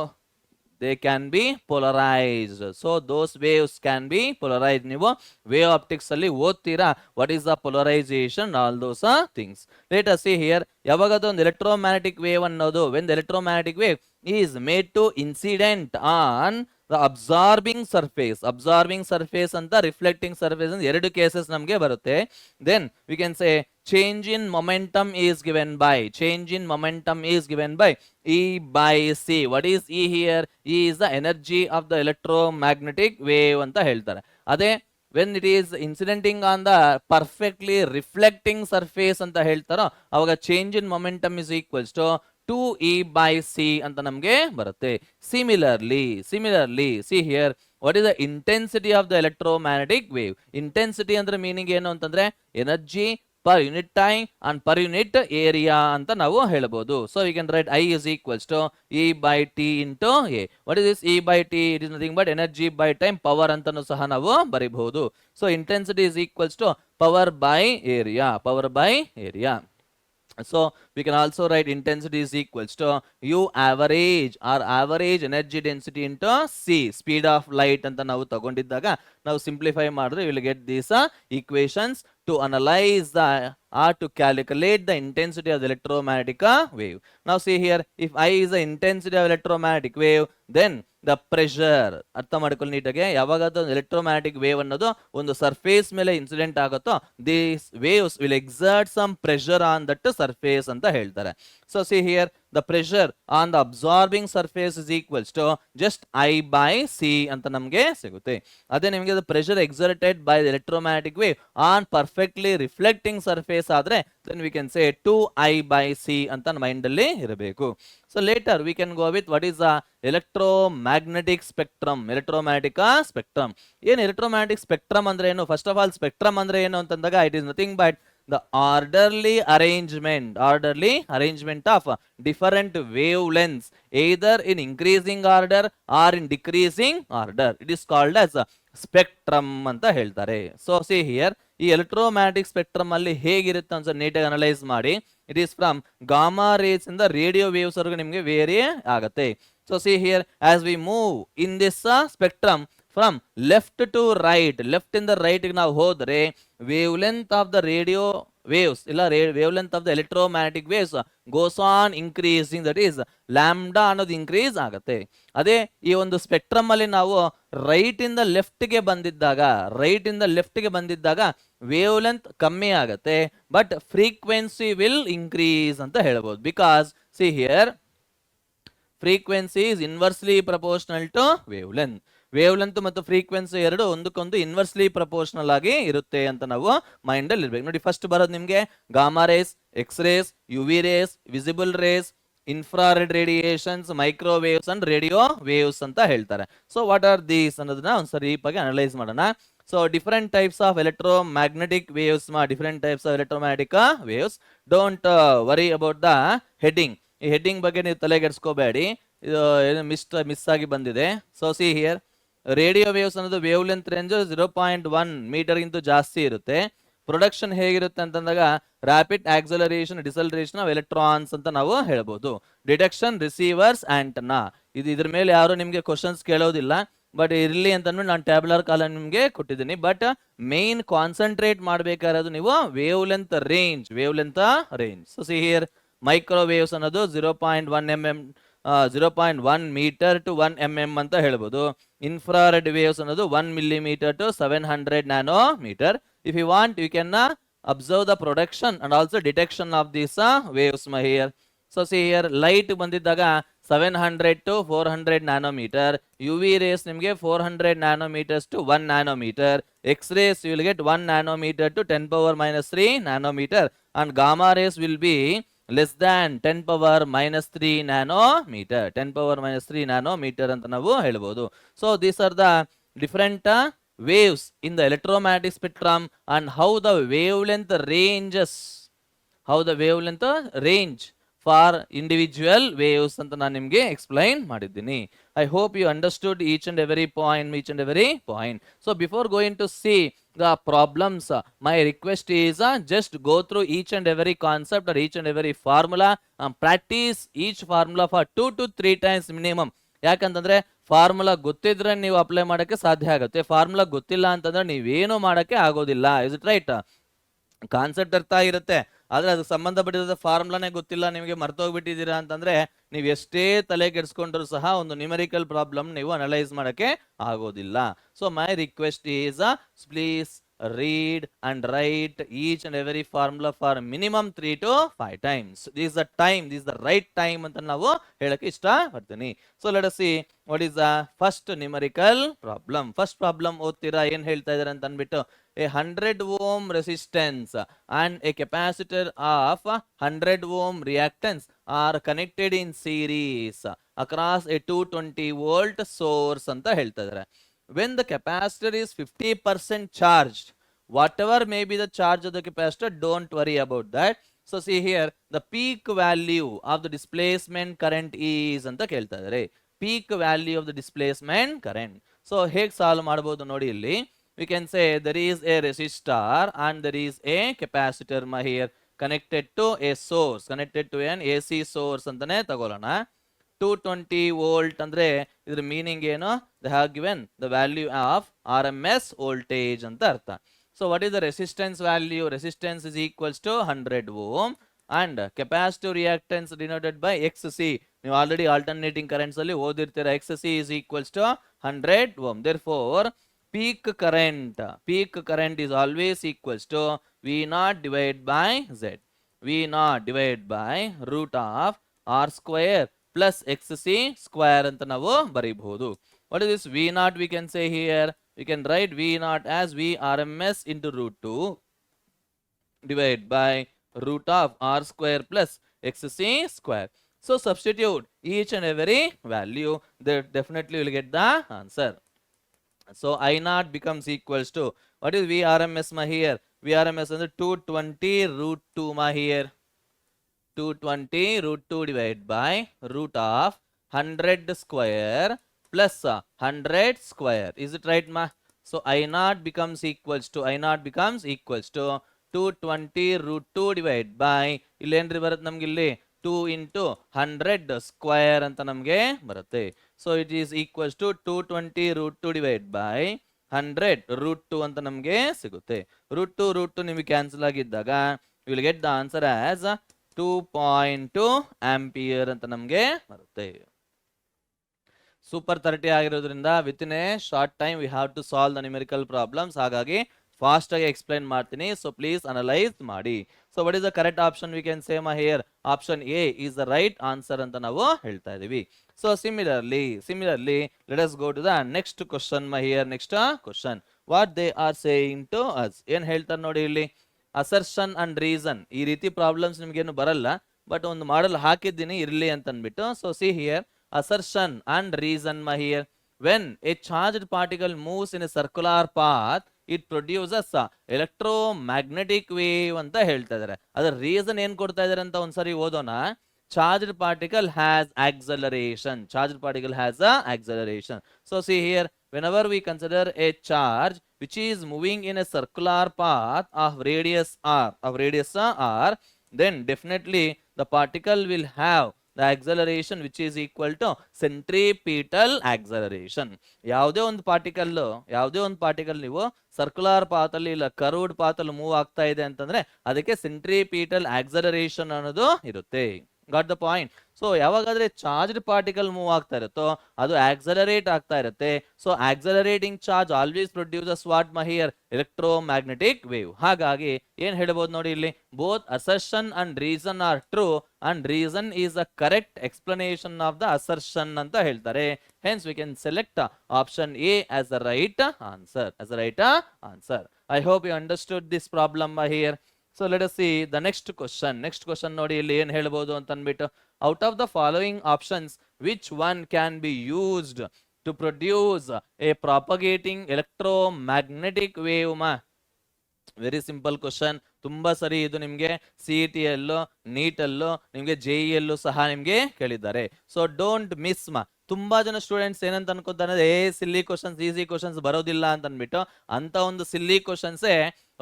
they can be polarized. So those waves can be polarized. ನೀವು wave optics ಅಲ್ಲಿ ಓದ್ತೀರಾ what is the polarization, all those things. Let us see here, ಯಾವಾಗದು ಒಂದು electromagnetic wave ಅನ್ನೋದು, when the electromagnetic wave is made to incident on the absorbing surface ಅಂತ reflecting surface ಅಂತ ಎರಡು cases ನಮಗೆ ಬರುತ್ತೆ. Then we can say change in momentum is given by E/c. What is E here? E is the energy of the electromagnetic wave ಅಂತ ಹೇಳ್ತಾರೆ. ಅದೇ when it is incidenting on the perfectly reflecting surface ಅಂತ ಹೇಳ್ತಾರೋ ಅವಾಗ change in momentum is equals to 2E/c ಅಂತ ನಮಗೆ ಬರುತ್ತೆ. Similarly, see here, what is the intensity of the electromagnetic wave? Intensity ಅಂದ್ರೆ ಮೀನಿಂಗ್ ಏನು ಅಂತಂದ್ರೆ energy per unit time and per unit area ಅಂತ ನಾವು ಹೇಳಬಹುದು. So we can write I is equals to E/t into A. What is this E/t? It is nothing but energy by time, power ಅಂತನೂ ಸಹ ನಾವು ಬರೀಬಹುದು. So intensity is equals to power by area. So we can also write intensity is equals to U average or average energy density into C, speed of light ಅಂತ ನಾವು ತಗೊಂಡಿದ್ದಾಗ ನಾವು simplify ಮಾಡಿದ್ರೆ we will get these equations to analyze the or to calculate the intensity of the electromagnetic wave. Now see here, if I is the intensity of electromagnetic wave, then the pressure, ಅರ್ಥ ಮಾಡ್ಕೊಳ್ಳಿ ನೀಟಾಗೆ, ಯಾವಾಗ electromagnetic wave ಅನ್ನೋದು ಒಂದು surface ಮೇಲೆ incident ಆಗುತ್ತೋ these waves will exert some pressure on that surface ಅಂತ ಹೇಳ್ತಾರೆ. So see here, the pressure on the absorbing surface is equals to just I/c ಅಂತ ನಮಗೆ ಸಿಗುತ್ತೆ. ಅದೇ ನಿಮಗೆ the pressure exerted by the electromagnetic wave on perfectly reflecting surface ಆದ್ರೆ then we can say 2I/c ಅಂತ mind ಅಲ್ಲಿ ಇರಬೇಕು. So later we can go with what is the electromagnetic spectrum. ಏನು electromagnetic spectrum ಅಂದ್ರೆ ಏನು? First of all, spectrum ಅಂದ್ರೆ ಏನು ಅಂತಂದಾಗ it is nothing but the orderly arrangement of different wavelengths either in increasing order or in decreasing order. It is called as a spectrum ಅಂತ ಹೇಳ್ತಾರೆ. So see here, ಈ electromagnetic spectrum ಅಲ್ಲಿ ಹೇಗಿರುತ್ತೆ ಅಂತ ನೀಟಾಗಿ ಅನಲೈಸ್ ಮಾಡಿ. It is from gamma rays ಇಂದ radio waves ವರೆಗೂ ನಿಮಗೆ ವೇರಿ ಆಗುತ್ತೆ. So see here, as we move in this spectrum from left to right, left ಇಂದ ರೈಟ್ ಗೆ ನಾವು ಹೋದ್ರೆ wavelength of the radio waves ಇಲ್ಲ wavelength of the electromagnetic waves goes on increasing, that is lambda ಅನ್ನೋದು increase ಆಗುತ್ತೆ. ಅದೇ ಈ ಒಂದು ಸ್ಪೆಕ್ಟ್ರಮ್ ಅಲ್ಲಿ ನಾವು ರೈಟ್ ಇಂದ ಲೆಫ್ಟ್ ಗೆ ಬಂದಿದ್ದಾಗ ವೇವ್ ಲೆಂತ್ ಕಮ್ಮಿ ಆಗುತ್ತೆ, ಬಟ್ ಫ್ರೀಕ್ವೆನ್ಸಿ ವಿಲ್ ಇನ್ಕ್ರೀಸ್ ಅಂತ ಹೇಳ್ಬೋದು. Because see here, frequency is inversely proportional to wavelength ಮತ್ತು ಫ್ರೀಕ್ವೆನ್ಸಿ ಎರಡು ಒಂದಕ್ಕೊಂದು ಇನ್ವರ್ಸ್ಲಿ ಪ್ರಪೋರ್ಷನಲ್ ಆಗಿ ಇರುತ್ತೆ ಅಂತ ನಾವು ಮೈಂಡ್ ಅಲ್ಲಿ ಇರ್ಬೇಕು. ನೋಡಿ, ಫಸ್ಟ್ ಬರೋದು ನಿಮ್ಗೆ gamma rays, x rays, UV rays, visible rays, infrared radiations, microwaves and radio waves ಅಂತ ಹೇಳ್ತಾರೆ. ಸೊ ವಾಟ್ ಆರ್ ದೀಸ್ ಅನ್ನೋದನ್ನ ಒಂದ್ಸರಿ ಡೀಪಾಗಿ ಅನಲೈಸ್ ಮಾಡೋಣ. So different types of electromagnetic waves don't worry about the heading. ಈ heading ಬಗ್ಗೆ ನೀವು ತಲೆಗೆಡ್ಸ್ಕೋಬೇಡಿ, ಇದು ಮಿಸ್ ಆಗಿ ಬಂದಿದೆ. So see here, radio waves ಅನ್ನೋದು ವೇವ್ ಲೆಂತ್ ರೇಂಜ್ 0.1 ಮೀಟರ್ ಗಿಂತ ಜಾಸ್ತಿ ಇರುತ್ತೆ. ಪ್ರೊಡಕ್ಷನ್ ಹೇಗಿರುತ್ತೆ ಅಂತಂದಾಗ rapid acceleration, deceleration of electrons ಅಂತ ನಾವು ಹೇಳ್ಬೋದು. Detection, receivers, antenna. ಇದ್ರ ಮೇಲೆ ಯಾರು ನಿಮ್ಗೆ ಕ್ವಶನ್ಸ್ ಕೇಳೋದಿಲ್ಲ, ಬಟ್ ಇರ್ಲಿ ಅಂತ ನಾನು ಟ್ಯಾಬ್ಯುಲರ್ ಕಾಲಮ್ ನಿಮ್ಗೆ ಕೊಟ್ಟಿದ್ದೀನಿ. ಬಟ್ ಮೇನ್ ಕಾನ್ಸಂಟ್ರೇಟ್ ಮಾಡ್ಬೇಕಾಗಿರೋದು ನೀವು wave length range. So see here, microwaves ಅನ್ನೋದು 0.1 ಮೀಟರ್ ಟು 1 mm ಅಂತ ಹೇಳ್ಬೋದು. ಇನ್ಫ್ರಾರೆಡ್ ವೇವ್ಸ್ ಅನ್ನೋದು 1 millimeter to 700 nanometer. If you want, you can observe the production and also detection of these waves here. So see here, light ಬಂದಿದ್ದಾಗ 700 to 400 nanometer, UV rays ನಿಮಗೆ 400 nanometers to 1 nanometer, X rays you will get 1 nanometer to 10 power minus 3 nanometer, and gamma rays will be less than 10 power minus 3 nanometer ಅಂತ ನಾವು ಹೇಳ್ಬೋದು. So these are the different waves in the electromagnetic spectrum and how the wavelength ranges, how the wavelength range for individual waves ಅಂತ ನಾನು ನಿಮಗೆ explain ಮಾಡಿದ್ದೀನಿ. I hope you understood each and every point. So before going to see the problems, my request is just go through each and every concept or each and every formula and practice each formula for 2 to 3 times minimum. ಯಾಕಂತಂದ್ರೆ formula ಗೊತ್ತಿದ್ರೆ ನೀವು apply ಮಾಡಕ್ಕೆ ಸಾಧ್ಯ ಆಗುತ್ತೆ, formula ಗೊತ್ತಿಲ್ಲ ಅಂತಂದ್ರೆ ನೀವೇನು ಮಾಡಕ್ಕೆ ಆಗೋದಿಲ್ಲ. Is it right? ಕಾನ್ಸೆಪ್ಟ್ ಅರ್ಥ ಆಗಿರುತ್ತೆ, ಆದ್ರೆ ಅದಕ್ಕೆ ಸಂಬಂಧಪಟ್ಟಿರೋ ಫಾರ್ಮುಲಾನೇ ಗೊತ್ತಿಲ್ಲ, ನಿಮಗೆ ಮರ್ತೋಗ್ಬಿಟ್ಟಿದ್ದೀರಾ ಅಂತಂದ್ರೆ ನೀವು ಎಷ್ಟೇ ತಲೆ ಕೆಡಿಸ್ಕೊಂಡ್ರು ಸಹ ಒಂದು ನ್ಯೂಮೆರಿಕಲ್ ಪ್ರಾಬ್ಲಮ್ ನೀವು ಅನಲೈಸ್ ಮಾಡಕ್ಕೆ ಆಗೋದಿಲ್ಲ. So my request is please read and write each and every formula for minimum 3 to 5 times. This is the time, this is the right time ಅಂತ ನಾವು ಹೇಳಕ್ಕೆ ಇಷ್ಟ ಪಡ್ತೀನಿ. So let us see what is the first numerical problem. First problem ಓದ್ತೀರಾ ಏನ್ ಹೇಳ್ತಾ ಇದ್ದಾರೆ ಅಂತ ಅಂದ್ಬಿಟ್ಟು, a 100 ohm resistance and a capacitor of 100 ohm reactance are connected in series across a 220 volt source ಅಂತ ಹೇಳ್ತಾ ಇದ್ದಾರೆ. When the capacitor is 50% charged, whatever may be the charge of the capacitor, don't worry about that. So see here, the peak value of the displacement current is anta kelta idare. Peak value of the displacement current. So hege solve ಮಾಡಬಹುದು ನೋಡಿ ಇಲ್ಲಿ. We can say there is a resistor and there is a capacitor here connected to a source, connected to an AC source ಅಂತಾನೆ ತಗೊಳ್ಳೋಣ. 220 volt ಅಂದ್ರೆ ಇದರ meaning ಏನು? they have given the value of RMS voltage ಅಂತ ಅರ್ಥ. So what is the resistance value? Resistance is equals to 100 ohm and capacitive reactance denoted by XC. ನೀವು already alternating currents ಅಲ್ಲಿ ಓದಿರ್ತೀರಾ. XC is equals to 100 ohm. Therefore peak current is always equals to V0 divided by Z. V0 divided by root of R square plus XC square ಅಂತ ನಾವು ಬರೀಬಹುದು. What is this V0? We can say here, we can write V0 as V RMS into root 2 divided by root of R square plus XC square. So substitute each and every value, they definitely will get the answer. So I0 becomes equals to, what is V RMS ma here? V RMS is 220 root 2 ma here. 220 root 2 divided by root of 100 square plus 100 square. Is it right ma? So I0 becomes equals to 220 root 2 divided by, ಇಲ್ಲಿ ಏನ್ರಿ ಬರುತ್ತೆ ನಮ್ಗೆ ಇಲ್ಲಿ 2 into 100 square ಅಂತ ನಮಗೆ ಬರುತ್ತೆ. So it is equals to 220 root 2 divided by 100 root 2 ಅಂತ ನಮಗೆ ಸಿಗುತ್ತೆ. root 2 ನಿಮಗೆ ಕ್ಯಾನ್ಸಲ್ ಆಗಿದ್ದಾಗ you will get the answer as 2.2 ampere ಅಂತ ನಮಗೆ ಬರುತ್ತೆ. ಸೂಪರ್ 30 ಆಗಿರೋದ್ರಿಂದ within a short time we have to solve the numerical problems. ಹಾಗಾಗಿ ಫಾಸ್ಟ್ ಆಗಿ ಎಕ್ಸ್ಪ್ಲೈನ್ ಮಾಡ್ತೀನಿ. ಸೊ ಪ್ಲೀಸ್ ಅನಲೈಸ್ ಮಾಡಿ. So what is the correct option? We can say here option A is the right answer ಅಂತ ನಾವು ಹೇಳ್ತಾ ಇದೀವಿ. So similarly let us go to the next question here. Next question what they are saying to us. ಏನ್ ಹೇಳ್ತಾರೆ ನೋಡಿ ಇಲ್ಲಿ, assertion and reason. ಈ ರೀತಿ ಪ್ರಾಬ್ಲಮ್ಸ್ ನಿಮ್ಗೇನು ಬರಲ್ಲ, ಬಟ್ ಒಂದು ಮಾಡಲ್ ಹಾಕಿದ್ದೀನಿ ಇರ್ಲಿ ಅಂತ ಅಂದ್ಬಿಟ್ಟು. So see here, assertion and reason ma here. When a charged particle moves in a circular path, it produces a electromagnetic wave ಅಂತ ಹೇಳ್ತಾ ಇದ್ದಾರೆ. ಅದರ ರೀಸನ್ ಏನ್ ಕೊಡ್ತಾ ಇದ್ದಾರೆ ಅಂತ ಒಂದ್ಸರಿ ಓದೋಣ. charged particle has acceleration. So see here, whenever we consider a charge which is moving in a circular path of radius r, then definitely the particle will have the acceleration which is equal to centripetal acceleration. ಯಾವುದೇ ಒಂದು particle ನೀವು circular path ಅಲ್ಲಿ ಇಲ್ಲ curved path ಅಲ್ಲಿ move ಆಗ್ತಾ ಇದೆ ಅಂತಂದ್ರೆ ಅದಕ್ಕೆ ಸೆಂಟ್ರಿಪೀಟಲ್ ಆಕ್ಸಲರೇಷನ್ ಅನ್ನೋದು ಇರುತ್ತೆ. Got the point? ಸೊ ಯಾವಾಗಾದ್ರೆ ಚಾರ್ಜ್ಡ್ ಪಾರ್ಟಿಕಲ್ ಮೂವ್ ಆಗ್ತಾ ಇರುತ್ತೋ ಅದು ಆಕ್ಸಲರೇಟ್ ಆಗ್ತಾ ಇರುತ್ತೆ. So accelerating charge always produces what here? Electromagnetic wave. ಹಾಗಾಗಿ ಏನ್ ಹೇಳ್ಬೋದು ನೋಡಿ ಇಲ್ಲಿ, both assertion and reason are true and reason is a correct explanation of the assertion ಅಂತ ಹೇಳ್ತಾರೆ. Hence we can select option A as the right answer. I hope you understood this problem here. So let us see the next question. ನೋಡಿ ಇಲ್ಲಿ ಏನ್ ಹೇಳ್ಬೋದು ಅಂತ ಅಂದ್ಬಿಟ್ಟು, out of the following options which one can be used to produce a propagating electromagnetic wave ma. Very simple question. ತುಂಬಾ ಸರಿ ಇದು ನಿಮ್ಗೆ CET ಯಲ್ಲೂ ನೀಟ್ ಅಲ್ಲೂ ನಿಮ್ಗೆ JEE ಯಲ್ಲೂ ಸಹ ನಿಮ್ಗೆ ಕೇಳಿದ್ದಾರೆ. ಸೊ ಡೋಂಟ್ ಮಿಸ್ ಮಾ. ತುಂಬಾ ಜನ ಸ್ಟೂಡೆಂಟ್ಸ್ ಏನಂತ ಅನ್ಕೋತಾರೆ, ಸಿಲ್ಲಿ ಕ್ವಶನ್ಸ್, ಈಸಿ ಕ್ವಶನ್ಸ್ ಬರೋದಿಲ್ಲ ಅಂತ ಅನ್ಬಿಟ್ಟು ಅಂತ ಒಂದು ಸಿಲ್ಲಿ ಕ್ವಶನ್ಸೇ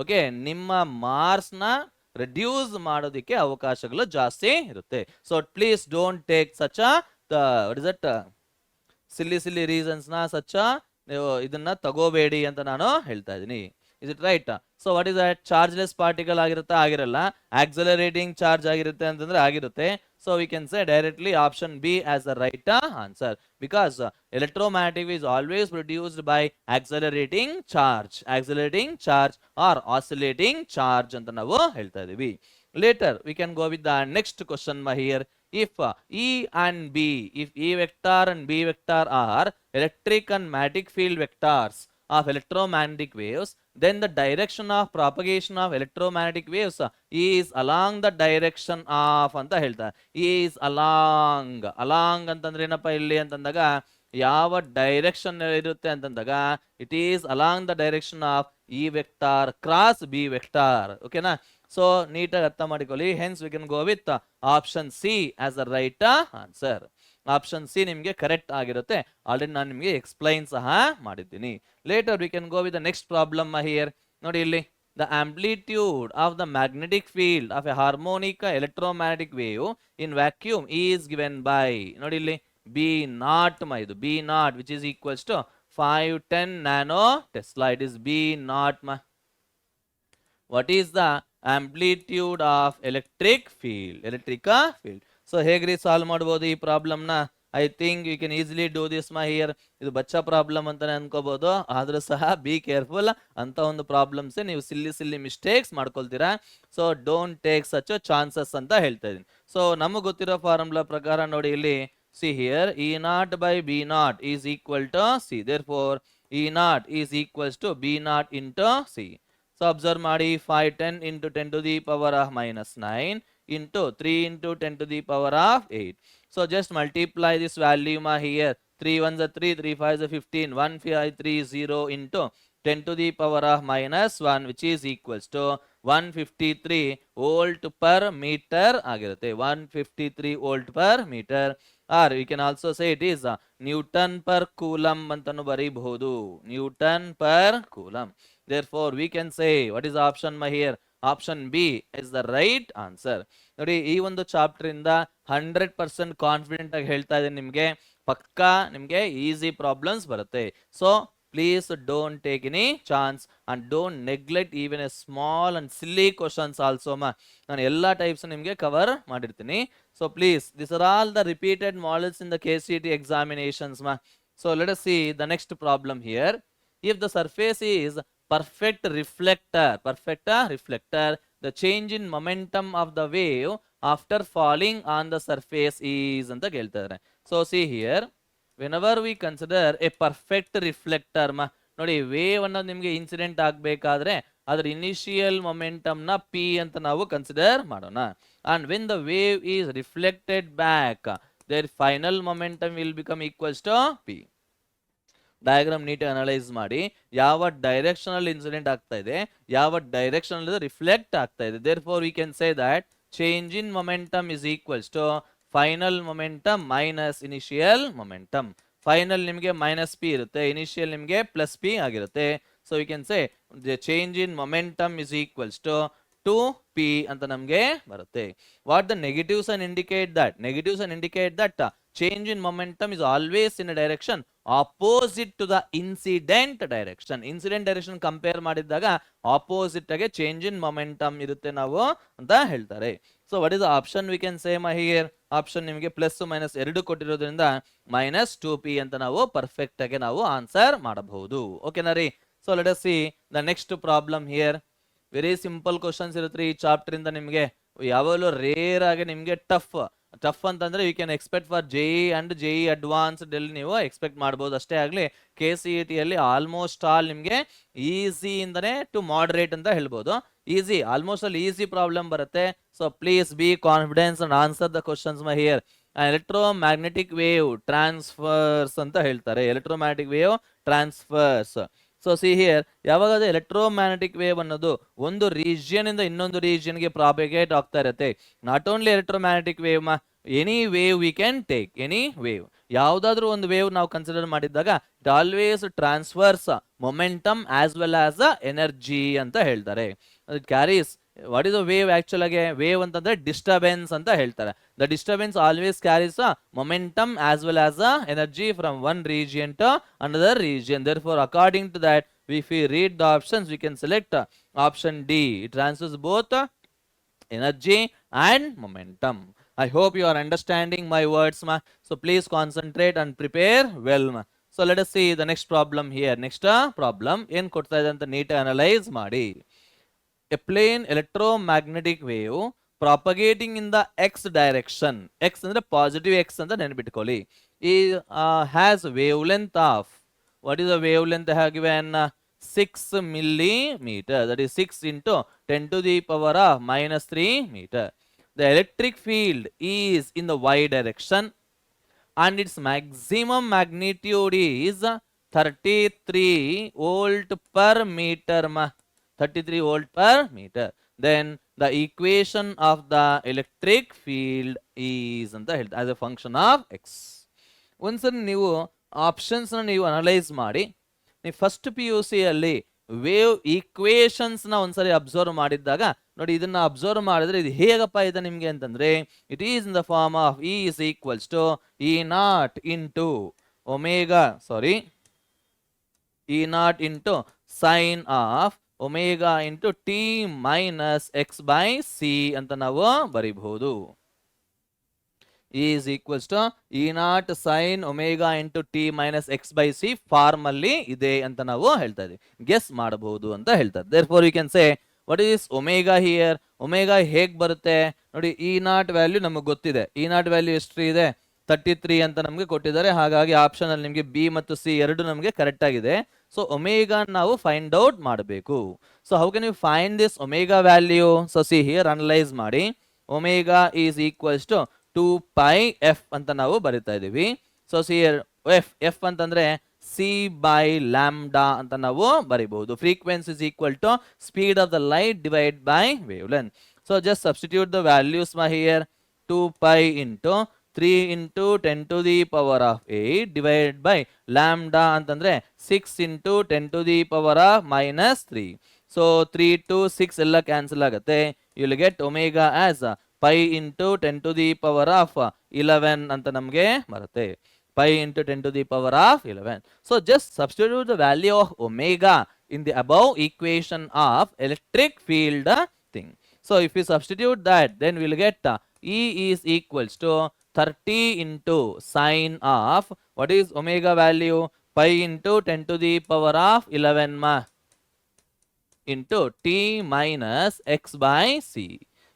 ಓಕೆ ನಿಮ್ಮ ಮಾರ್ಕ್ಸ್ ನ ರೆಡ್ಯೂಸ್ ಮಾಡೋದಕ್ಕೆ ಅವಕಾಶಗಳು ಜಾಸ್ತಿ ಇರುತ್ತೆ. So please don't take such silly reasons ನ ಸಚ್ ನೀವು ಇದನ್ನ ತಗೋಬೇಡಿ ಅಂತ ನಾನು ಹೇಳ್ತಾ ಇದ್ದೀನಿ. Is it right? So what is that? Chargeless particle ಆಗಿರುತ್ತಾ? ಆಗಿರಲ್ಲ. Accelerating charge ಆಗಿರುತ್ತೆ ಅಂತಂದ್ರೆ ಆಗಿರುತ್ತೆ. So we can say directly option B as the right answer, because electromagnetic is always produced by accelerating charge or oscillating charge ಅಂತ ನಾವು ಹೇಳ್ತಾ ಇದೀವಿ. Later we can go with the next question here. If E and B, if E vector and B vector are electric and magnetic field vectors of electromagnetic waves, then the direction of propagation of electromagnetic waves is along the direction of ಅಂತ ಹೇಳ್ತಾರೆ. is along ಅಂತಂದ್ರೆ ಏನಪ್ಪ ಇಲ್ಲಿ ಅಂತಂದಾಗ ಯಾವ direction ಇರುತ್ತೆ ಅಂತಂದಾಗ it is along the direction of E vector cross B vector. ಓಕೆನಾ? ಸೊ ನೀಟಾಗಿ ಅರ್ಥ ಮಾಡಿಕೊಳ್ಳಿ. Hence we can go with option C as the right answer. Option C ನಿಮಗೆ ಕರೆಕ್ಟ್ ಆಗಿರುತ್ತೆ. ಆಲ್ರೆಡಿ ನಾನು ನಿಮಗೆ ಎಕ್ಸ್ಪ್ಲೈನ್ ಸಹ ಮಾಡಿದ್ದೀನಿ. Litre we can go with the next problem here. ನೋಡಿ ಇಲ್ಲಿ, the amplitude of the magnetic field of A harmonic electromagnetic wave in vacuum is given by, ನೋಡಿ ಇಲ್ಲಿ ಬಿ ನಾಟ್ ಇದು B naught which is equals to 510 nano tesla. It is B naught what is the amplitude of electric field? So ಹೇಗ್ರಿ solve ಮಾಡಬಹುದು ಈ problem ನ? I think you can easily do this here. ಇದು ಬಚ್ಚಾ problem ಅಂತಾನೆ ಅನ್ಕೋಬಹುದು, ಆದ್ರೂ ಸಹ be careful. ಅಂತ ಒಂದು ಪ್ರಾಬ್ಲಮ್ಸ್ ನೀವು ಸಿಲ್ಲಿ ಮಿಸ್ಟೇಕ್ಸ್ ಮಾಡ್ಕೊಳ್ತೀರಾ. So don't take such chances ಅಂತ ಹೇಳ್ತಾ ಇದೀನಿ. ಸೊ ನಮಗೆ ಗೊತ್ತಿರೋ ಫಾರ್ಮುಲಾ ಪ್ರಕಾರ ನೋಡಿ ಇಲ್ಲಿ, see here E naught by B naught is equal to C. Therefore E naught is equals to B naught into C. So observe ಮಾಡಿ, 510 into 10 to the power of minus 9 into 3 into 10 to the power of 8. So just multiply this value here. 3 1s are 3, 3 5s are 15, 1530 into 10 to the power of minus 1, which is equals to 153 volt per meter ಆಗಿರುತ್ತೆ. 153 volt per meter, or we can also say it is Newton per coulomb ಅಂತಾನು ಬರೀಬಹುದು. Newton per coulomb. Therefore we can say what is the option here? Option B is the right answer. ನೋಡಿ, ಈ ಒಂದು chapter ಇಂದ 100% confident ಆಗಿ ಹೇಳ್ತಾ ಇದ್ದೀನಿ, ನಿಮ್ಗೆ ಪಕ್ಕಾ ನಿಮ್ಗೆ ಈಸಿ ಪ್ರಾಬ್ಲಮ್ಸ್ ಬರುತ್ತೆ. So please don't take any chance and don't neglect even A small and silly questions also. ನಾನು ಎಲ್ಲಾ ಟೈಪ್ಸ್ ನಿಮ್ಗೆ ಕವರ್ ಮಾಡಿರ್ತೀನಿ. So please, this are all the repeated models in the KCET examinations. So let us see the next problem here. If the surface is perfect reflector, the change in momentum of the wave after falling on the surface is ಅಂತ ಕೇಳ್ತಾರೆ. So see here, whenever we consider a perfect reflector, ನೋಡಿ wave ಅನ್ನೋದು ನಿಮ್ಗೆ incident ಆಗ್ಬೇಕಾದ್ರೆ ಅದರ initial momentum ನ P ಅಂತ ನಾವು ಕನ್ಸಿಡರ್ ಮಾಡೋಣ. And when the wave is reflected back, their final momentum will become equals to P. Diagram neat analyse ಮಾಡಿ, ಯಾವ ಡೈರೆಕ್ಷನ್ ಅಲ್ಲಿ ಇನ್ಸಿಡೆಂಟ್ ಆಗ್ತಾ ಇದೆ, ಯಾವ ಡೈರೆಕ್ಷನ್ ಅಲ್ಲಿ ರಿಫ್ಲೆಕ್ಟ್ ಆಗ್ತಾ ಇದೆ. therefore we can say that change in momentum is equals to final momentum minus initial momentum. Final ನಿಮಗೆ ಮೈನಸ್ P ಇರುತ್ತೆ, ಇನಿಷಿಯಲ್ ನಿಮಗೆ ಪ್ಲಸ್ P ಆಗಿರುತ್ತೆ. so we can say the change in momentum is equals to 2P ಅಂತ ನಮಗೆ ಬರುತ್ತೆ. what the negatives and indicate that change in momentum is always in a direction opposite to the incident direction compare ಮಾಡಿದಾಗ opposite ಆಗಿ change in momentum ಇರುತ್ತೆ ನಾವು ಅಂತ ಹೇಳ್ತಾರೆ. So what is the option we can say here? Option ನಿಮಗೆ plus minus ಎರಡು ಕೊಟ್ಟಿರೋದ್ರಿಂದ -2P ಅಂತ ನಾವು ಪರ್ಫೆಕ್ಟ್ ಆಗಿ ನಾವು ಆನ್ಸರ್ ಮಾಡಬಹುದು. ಓಕೆನಾ ರೀ? So let us see the next problem here. Very simple questions ಇರುತ್ತೆ ಈ ಚಾಪ್ಟರ್ ಇಂದ. ನಿಮಗೆ ಯಾವಾಗಲೂ ರೇರ್ ಆಗಿ ನಿಮಗೆ ಟಫ್ ಅಂತಂದ್ರೆ you can expect for JEE and JEE advanced ಅಲ್ಲಿ ನೀವು ಎಕ್ಸ್ಪೆಕ್ಟ್ ಮಾಡಬಹುದು. ಅಷ್ಟೇ ಆಗ್ಲಿ KCET ಅಲ್ಲಿ ಆಲ್ಮೋಸ್ಟ್ ಆಲ್ ನಿಮ್ಗೆ ಈಸಿ ಇಂದನೇ ಟು ಮಾಡರೇಟ್ ಅಂತ ಹೇಳ್ಬೋದು. ಆಲ್ಮೋಸ್ಟ್ ಆಲ್ ಈಸಿ ಪ್ರಾಬ್ಲಮ್ ಬರುತ್ತೆ. So please be confidence and answer the questions here. Electromagnetic wave transfers ಅಂತ ಹೇಳ್ತಾರೆ. Electromagnetic wave transfers. So see here, ಯಾವಾಗ ಎಲೆಕ್ಟ್ರೋಮ್ಯಾಗ್ನೆಟಿಕ್ ವೇವ್ ಅನ್ನೋದು ಒಂದು ರೀಜಿಯನ್ ಇಂದ ಇನ್ನೊಂದು ರೀಜಿಯನ್ಗೆ ಪ್ರಾಪಗೇಟ್ ಆಗ್ತಾ ಇರುತ್ತೆ. Not only electromagnetic wave, any wave we can take, any wave, ಯಾವ್ದಾದ್ರು ಒಂದು ವೇವ್ ನಾವು ಕನ್ಸಿಡರ್ ಮಾಡಿದಾಗ it always transfers momentum as well as energy ಅಂತ ಹೇಳ್ತಾರೆ. It carries, what is a wave? Actual ಆಗಿ ವೇವ್ ಅಂತಂದ್ರೆ ಡಿಸ್ಟರ್ಬೆನ್ಸ್ ಅಂತ ಹೇಳ್ತಾರೆ. The disturbance always carries a momentum as well as a energy from one region to another region. Therefore, according to that, if we read the options, we can select option D. It transfers both energy and momentum. I hope you are understanding my words, ma. So please concentrate and prepare well, ma. So let us see the next problem here. Next problem ಏನು ಕೊಡ್ತಾ ಇದೆ ಅಂತ neat analyse ಮಾಡಿ. A plane electromagnetic wave propagating in the x direction, x ಅಂದ್ರೆ positive x ಅಂತ ನೆನಪಿಟ್ಕೊಳ್ಳಿ, has wavelength of, what is the wavelength they have given? 6 millimeter, that is 6 into 10 to the power of minus 3 meter. The electric field is in the y direction and its maximum magnitude is 33 volt per meter, 33 volt per meter. Then the equation of the electric field is ಅಂತ ಹೇಳ್ತಾರೆ as a function of x. ಒಂದ್ಸರಿ ನೀವು ಆಪ್ಷನ್ಸ್ನ ನೀವು analyse ಮಾಡಿ, ನೀವು first PUC ಅಲ್ಲಿ wave ಈಕ್ವೇಷನ್ಸ್ನ ಒಂದ್ಸರಿ observe ಮಾಡಿದ್ದಾಗ ನೋಡಿ, ಇದನ್ನ ಅಬ್ಸರ್ವ್ ಮಾಡಿದ್ರೆ ಇದು ಹೇಗಪ್ಪ ಇದೆ ನಿಮಗೆ ಅಂತಂದ್ರೆ, it is in the form of E is equals to E0 into omega, sorry, E0 into sine of omega into t minus x by c ಅಂತ ನಾವು ಬರೀಬಹುದು. E is equals to E0 sin omega into t minus x by c form ಅಲ್ಲಿ ಇದೆ ಅಂತ ನಾವು ಹೇಳ್ತಾ ಇದೀವಿ, guess ಮಾಡಬಹುದು ಅಂತ ಹೇಳ್ತಾರೆ. therefore we can say what is omega here. omega ಹೇಗ್ ಬರುತ್ತೆ ನೋಡಿ, E0 ವ್ಯಾಲ್ಯೂ ನಮಗೆ ಗೊತ್ತಿದೆ. E0 ವ್ಯಾಲ್ಯೂ ಎಷ್ಟು ಇದೆ? 33 ಅಂತ ನಮಗೆ ಕೊಟ್ಟಿದ್ದಾರೆ. ಹಾಗಾಗಿ ಆಪ್ಷನ್ ಅಲ್ಲಿ ನಿಮಗೆ ಬಿ ಮತ್ತು ಸಿ ಎರಡು ನಮಗೆ ಕರೆಕ್ಟ್ ಆಗಿದೆ. ಸೊ ಒಮೇಗಾ ನಾವು ಫೈಂಡ್ ಔಟ್ ಮಾಡಬೇಕು. So how can you find this omega value? So see here, analyse ಮಾಡಿ. Omega is equals to 2πf ಅಂತ ನಾವು ಬರಿತಾ ಇದೀವಿ. ಸೊ ಸಿ ಹಿಯರ್, ಎಫ್ ಅಂತಂದ್ರೆ ಸಿ ಬೈ ಲ್ಯಾಂಬ್ಡಾ ಅಂತ ನಾವು ಬರಿಬಹುದು. Frequency is equal to speed of the light divide by wavelength. So just substitute the values here. 2π into 3 into 10 to the power of 8 divided by lambda ಅಂತಂದ್ರೆ 6 into 10 to the power of minus 3. So 3 to 6 ಎಲ್ಲ cancel ಆಗುತ್ತೆ. You will get omega as pi into 10 to the power of 11 ಅಂತ ನಮಗೆ ಬರುತ್ತೆ. Pi into 10 to the power of 11. So just substitute the value of omega in the above equation of electric field thing. So if we substitute that, then we will get E is equals to 30 into sine of, what is omega value? Pi into 10 to the power of 11 into t minus x by c.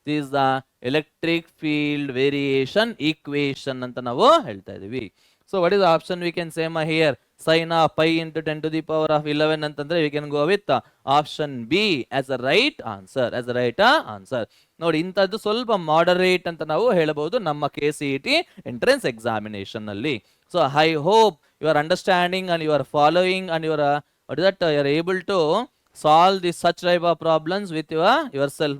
This is the electric field variation equation ಅಂತ ನಾವು ಹೇಳ್ತಾ ಇದೀವಿ. So what is the option we can say here? Sine of pi into 10 to the power of 11 ಅಂತಂದ್ರೆ we can go with option B as a right answer, as a right answer. ನೋಡಿ, ಇಂಥದ್ದು ಸ್ವಲ್ಪ moderate ಅಂತ ನಾವು ಹೇಳಬಹುದು ನಮ್ಮ KCET entrance examination ಅಲ್ಲಿ. So I hope you are understanding and you are following and you are what is that, you are able to solve this such type of problems with yourself.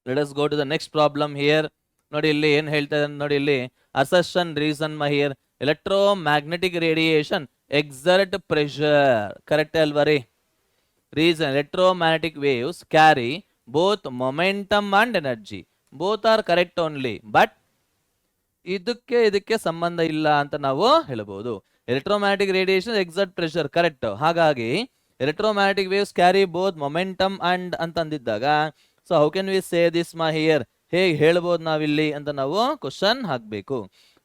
Let us go to the next problem here. ನೋಡಿ ಇಲ್ಲಿ ಏನ್ ಹೇಳ್ತಾ ಇದ್ದಾರೆ ನೋಡಿ, ಇಲ್ಲಿ assertion reason here. Electromagnetic radiation exert pressure, correct ಅಲ್ವಾ ರೀ? Reason, electromagnetic waves carry both momentum and energy, both are correct only, but ಇದಕ್ಕೆ ಸಂಬಂಧ ಇಲ್ಲ ಅಂತ ನಾವು ಹೇಳಬಹುದು. Electromagnetic radiation exert pressure correct. ಹಾಗಾಗಿ electromagnetic waves carry both momentum and ಅಂತ ಅಂದಿದ್ದಾಗ, so how can we say this here? ಹೇಗೆ ಹೇಳ್ಬೋದು ನಾವಿಲ್ಲಿ ಅಂತ ನಾವು ಕ್ವಶನ್ ಹಾಕಬೇಕು.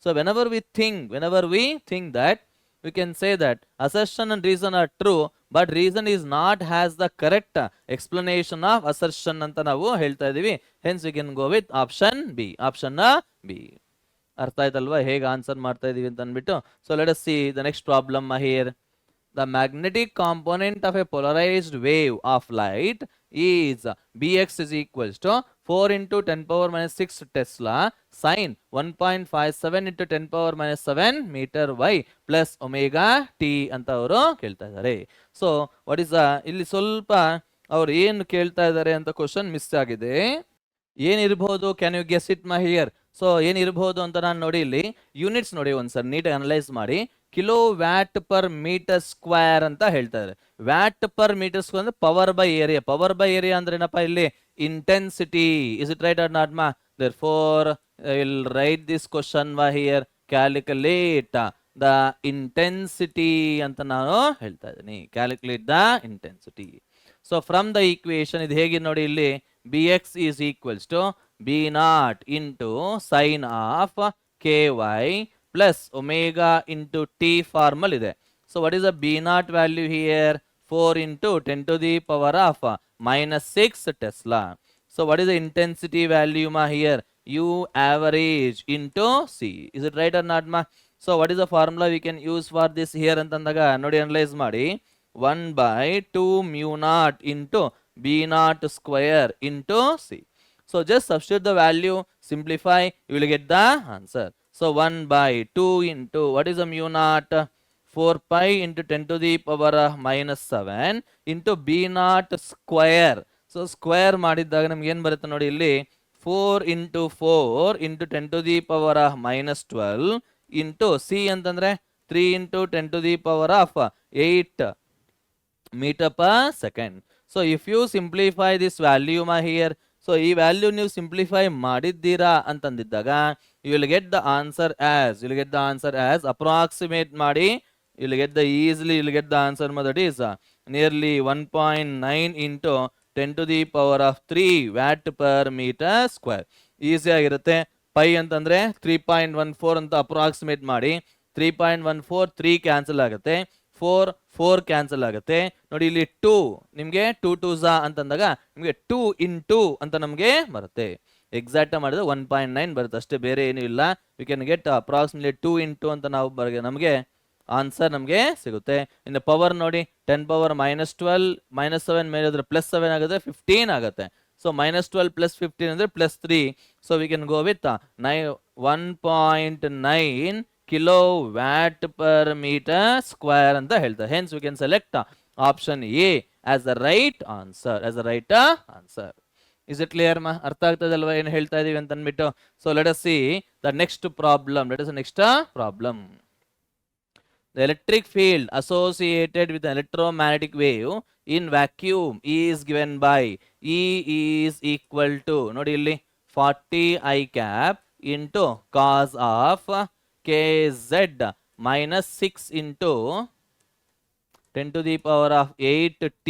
So whenever we think that we can say that assertion and reason are true, but reason is not has the correct explanation of assertion ಅಂತ ನಾವು ಹೇಳ್ತಾ ಇದೀವಿ. hence we can go with option B. option B. ಅರ್ಥ ಆಯ್ತಲ್ವಾ ಹೇಗೆ answer ಮಾಡ್ತಾ ಇದೀವಿ ಅಂತ ಅಂದ್ಬಿಟ್ಟು. so let us see the next problem here. The magnetic component of a polarized wave of light is bx is equals to 4 into 10 power minus 6 Tesla sin 1.57 into 10 power minus 7 meter y plus omega t ಅಂತ ಅವರು ಕೇಳ್ತಾ ಇದ್ದಾರೆ. So what is ಇಲ್ಲಿ ಸ್ವಲ್ಪ ಅವ್ರು ಏನು ಕೇಳ್ತಾ ಇದ್ದಾರೆ ಅಂತ ಕ್ವಶನ್ ಮಿಸ್ ಆಗಿದೆ. ಏನಿರಬಹುದು, can you guess it my here? So ಏನಿರಬಹುದು ಅಂತ ನಾನು ನೋಡಿ ಇಲ್ಲಿ ಯೂನಿಟ್ಸ್ ನೋಡಿ ಒಂದ್ಸರಿ ನೀಟಾಗಿ ಅನಲೈಸ್ ಮಾಡಿ. Kilowatt per metre square ಅಂತ ಹೇಳ್ತಾ ಇದ್ದಾರೆ. ವ್ಯಾಟ್ ಪರ್ ಮೀಟರ್ ಸ್ಕ್ವೇರ್ ಅಂದ್ರೆ power by area. Power by area ಅಂದ್ರೆ ಏನಪ್ಪಾ ಇಲ್ಲಿ intensity. Is it right or not ma? Therefore I will write this question here, calculate the intensity anta nanu helta idini. Calculate the intensity. So from the equation idu hege nodi illi bx is equals to b naught into sin of ky plus omega into t formal ide. So what is the b naught value here? 4 into 10 to the power of minus 6 Tesla. So what is the intensity value ma here? U average into C. Is it right or not ma? So what is the formula we can use for this here antandaga nodi analyze ಮಾಡಿ. 1 by 2 mu naught into b naught square into C. So just substitute the value, simplify, you will get the answer. So 1 by 2 into what is the mu naught? 4 pi into 10 to the power minus 7 into b naught square. So square ಮಾಡಿದಾಗ ನಮ್ಗೆ ಏನು ಬರುತ್ತೆ ನೋಡಿ ಇಲ್ಲಿ 4 into 4 into 10 to the power minus 12 into c ಅಂತಂದ್ರೆ 3 into 10 to the power of 8 meter per second. So if you simplify this value ma here, so ಈ value ನೀವು simplify ಮಾಡಿದ್ದೀರಾ ಅಂತಂದಿದ್ದಾಗ you will get the answer as approximate ಮಾಡಿ you will get the answer that is nearly 1.9 into 10 to the power of 3 watt per meter square. Easy ಆಗಿರುತ್ತೆ. Pi ಅಂತಂದ್ರೆ 3.14 ಅಂತ approximate ಮಾಡಿ. 3.14 3 cancel ಆಗುತ್ತೆ, 4 cancel ಆಗುತ್ತೆ ನೋಡಿ. ಇಲ್ಲಿ 2 ನಿಮಗೆ 2 2s ಅಂತಂದಾಗ ನಿಮಗೆ 2 into ಅಂತ ನಮಗೆ ಬರುತ್ತೆ. ಎಕ್ಸಾಕ್ಟ್ ಮಾಡಿದ್ರೆ 1.9 ಬರುತ್ತೆ ಅಷ್ಟೇ, ಬೇರೆ ಏನೂ ಇಲ್ಲ. We can get approximately 2 into ಅಂತ ನಾವು ನಮಗೆ ಆನ್ಸರ್ ನಮಗೆ ಸಿಗುತ್ತೆ. ಇನ್ನು ಪವರ್ ನೋಡಿ 10 ಪವರ್ minus 12 minus 7 ಮೇಲೆ ಹೋದ್ರೆ ಪ್ಲಸ್ 7 ಆಗುತ್ತೆ, 15 ಆಗುತ್ತೆ. ಸೊ minus 12 plus 15 ಅಂದ್ರೆ plus 3. So we can go with 1.9 kilowatt per metre square ಅಂತ ಹೇಳ್ತಾರೆ. Hence we can select option A as the right answer. Is it clear ಮಾ? ಅರ್ಥ ಆಗ್ತದಲ್ವಾ ಏನು ಹೇಳ್ತಾ ಇದೀವಿ ಅಂತ ಅಂದ್ಬಿಟ್ಟು. So let us see the next problem. The electric field associated with the electromagnetic wave in vacuum is given by E is equal to ನೋಡಿ ಇಲ್ಲಿ 40 I cap into cos of kz minus 6 into 10 to the power of 8 t.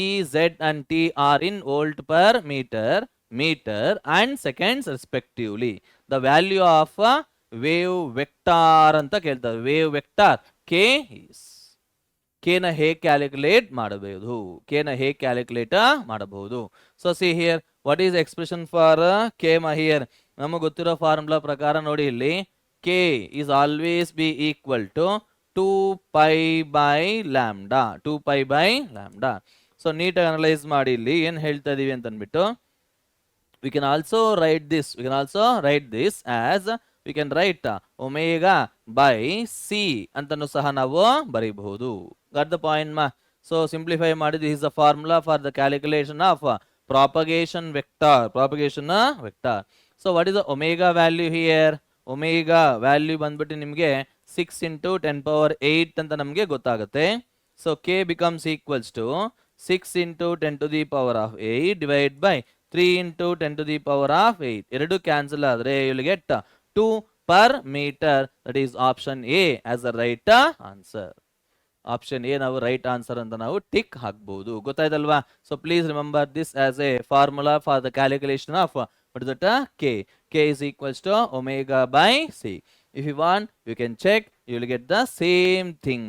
E, Z and t are in volt per meter and seconds respectively. The value of wave vector ಅಂತ ಕೇಳ್ತಾರೆ. Wave vector K ನ ಹೇಗೆ calculate ಮಾಡಬಹುದು? So see here what is expression for K ಮಾ here? ನಮಗೆ ಗೊತ್ತಿರೋ formula ಪ್ರಕಾರ ನೋಡಿ ಇಲ್ಲಿ K is always be equal to 2 pi by lambda. ಸೊ ನೀಟಾಗಿ ಅನಲೈಸ್ ಮಾಡಿ ಇಲ್ಲಿ ಏನು ಹೇಳ್ತಾ ಇದೀವಿ ಅಂತ ಅಂದ್ಬಿಟ್ಟು we can also write this as we can write omega by c ಅಂತನೂ ಸಹ ನಾವು ಬರೀಬಹುದು. ಗಾಟ್ ದ ಪಾಯಿಂಟ್ ಮಾ? ಸೊ ಸಿಂಪ್ಲಿಫೈ ಮಾಡಿ this is the formula for the calculation of propagation vector. So what is the omega value here? Omega value ಬಂದ್ಬಿಟ್ಟು ನಿಮಗೆ 6 into 10 power 8 ಅಂತ ನಮಗೆ ಗೊತ್ತಾಗುತ್ತೆ. So k becomes equals to 6 into 10 to the power of 8 divided by 3 into 10 to the power of 8. ಎರಡು cancel ಆದರೆ you will get 2 per meter. That is option A as the right answer. Option A ನಾವು right answer ಅಂತ ನಾವು tick ಹಾಕ್ಬಹುದು. ಗೊತ್ತಾಯ್ತಲ್ವಾ? So please remember this as a formula for the calculation of what is that k is equals to omega by c. If you want you can check, you will get the same thing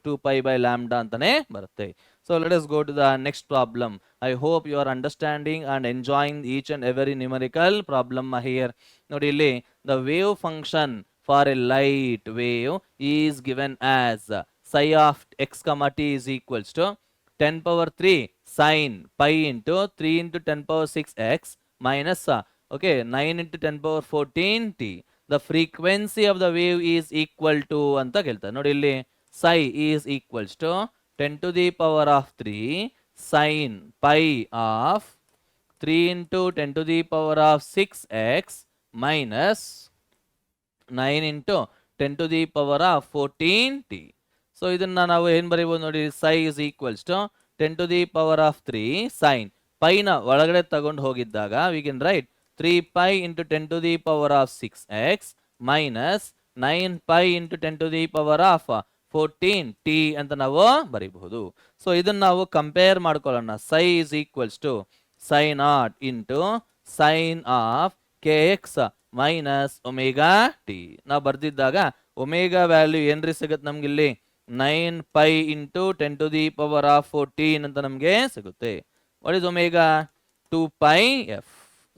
2 pi by lambda antane barutte. So let us go to the next problem. I hope you are understanding and enjoying each and every numerical problem here. Nodi illi the wave function for a light wave is given as psi of x comma t is equals to 10 power 3 sine pi into 3 into 10 power 6x minus 9 into 10 power 14t. The frequency of the wave is equal to ಅಂತ ಕೇಳ್ತಾರೆ ನೋಡಿ ಇಲ್ಲಿ psi is equals to 10 to the power of 3 sine pi of 3 into 10 to the power of 6x minus 9 into 10 to the power of 14t. So ಇದನ್ನ ನಾವು ಏನ್ ಬರೀಬಹುದು ನೋಡಿ psi is equals to 10 to the power of 3 sine ಪೈನ ಒಳಗಡೆ ತಗೊಂಡು ಹೋಗಿದ್ದಾಗ we can write 3 pi into 10 to the power of 6x minus 9 pi into 10 to the power of 14t ಅಂತ ನಾವು ಬರೀಬಹುದು. ಸೊ ಇದನ್ನ ನಾವು ಕಂಪೇರ್ ಮಾಡ್ಕೊಳ್ಳೋಣ. psi is equals to psi naught into sine of kx minus omega t. ನಾವು ಬರ್ದಿದ್ದಾಗ omega value ಏನ್ರಿ ಸಿಗುತ್ತೆ ನಮ್ಗೆ ಇಲ್ಲಿ 9 pi into 10 to the power of 14 ಅಂತ ನಮಗೆ ಸಿಗುತ್ತೆ. What is omega? 2 pi f.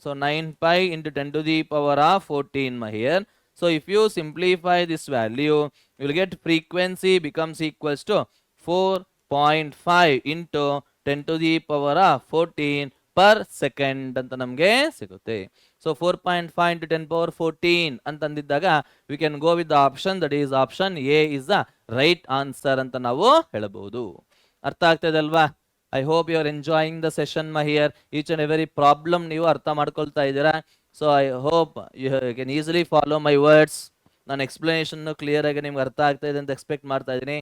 So 9 pi into 10 to the power of 14 here. So if you simplify this value, you will get frequency becomes equals to 4.5 into 10 to the power of 14 per second ಅಂತ ನಮಗೆ ಸಿಗುತ್ತೆ. So 4.5 into 10 power 14 ಅಂತಂದಿದ್ದಾಗ we can go with the option that is option A is the right answer ಅಂತ ನಾವು ಹೇಳಬಹುದು. ಅರ್ಥ ಆಗ್ತದೆ ಅಲ್ವಾ? I hope you are enjoying the session here. Each and every problem ನೀವು ಅರ್ಥ ಮಾಡ್ಕೊಳ್ತಾ ಇದ್ದೀರಾ. So I hope you can easily follow my words. ನಾನು ಎಕ್ಸ್ಪ್ಲನೇಷನ್ ಕ್ಲಿಯರ್ ಆಗಿ ನಿಮ್ಗೆ ಅರ್ಥ ಆಗ್ತಾ ಇದೆ ಅಂತ ಎಕ್ಸ್ಪೆಕ್ಟ್ ಮಾಡ್ತಾ ಇದ್ದೀನಿ.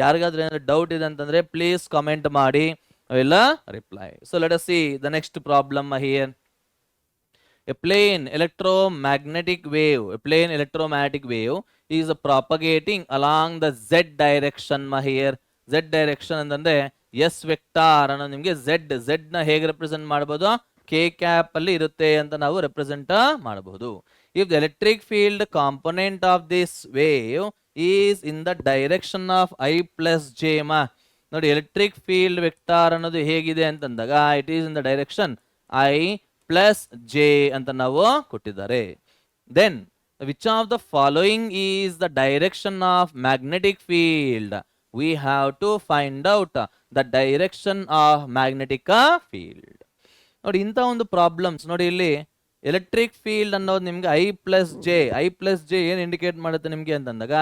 ಯಾರಿಗಾದ್ರೂ ಏನಾದ್ರು ಡೌಟ್ ಇದೆ ಅಂತಂದ್ರೆ ಪ್ಲೀಸ್ ಕಾಮೆಂಟ್ ಮಾಡಿ, ಅವೆಲ್ಲ reply. So let us see the next problem here. A plane electromagnetic wave is propagating along the z direction here. Z direction ಅಂತಂದ್ರೆ S ವೆಕ್ಟಾರ್ ಅನ್ನೋ ನಿಮಗೆ z ನ ಹೇಗೆ ರೆಪ್ರೆಸೆಂಟ್ ಮಾಡಬಹುದು? k ಕ್ಯಾಪ್ ಅಲ್ಲಿ ಇರುತ್ತೆ ಅಂತ ನಾವು ರೆಪ್ರೆಸೆಂಟ್ ಮಾಡಬಹುದು. If the electric field component of this wave is in the direction of I plus j ನೋಡಿ ಎಲೆಕ್ಟ್ರಿಕ್ ಫೀಲ್ಡ್ ವೆಕ್ಟಾರ್ ಅನ್ನೋದು ಹೇಗಿದೆ ಅಂತಂದಾಗ it is in the direction I plus J ಅಂತ ನಾವು ಕೊಟ್ಟಿದ್ದಾರೆ. Then which of the following is the direction of magnetic field? We have to find out the direction of magnetic field. ನೋಡಿ ಇಂಥ ಒಂದು problems ನೋಡಿ ಇಲ್ಲಿ ಎಲೆಕ್ಟ್ರಿಕ್ ಫೀಲ್ಡ್ ಅನ್ನೋದು ನಿಮ್ಗೆ ಐ ಪ್ಲಸ್ ಜೆ ಏನ್ ಇಂಡಿಕೇಟ್ ಮಾಡುತ್ತೆ ನಿಮ್ಗೆ ಅಂತಂದಾಗ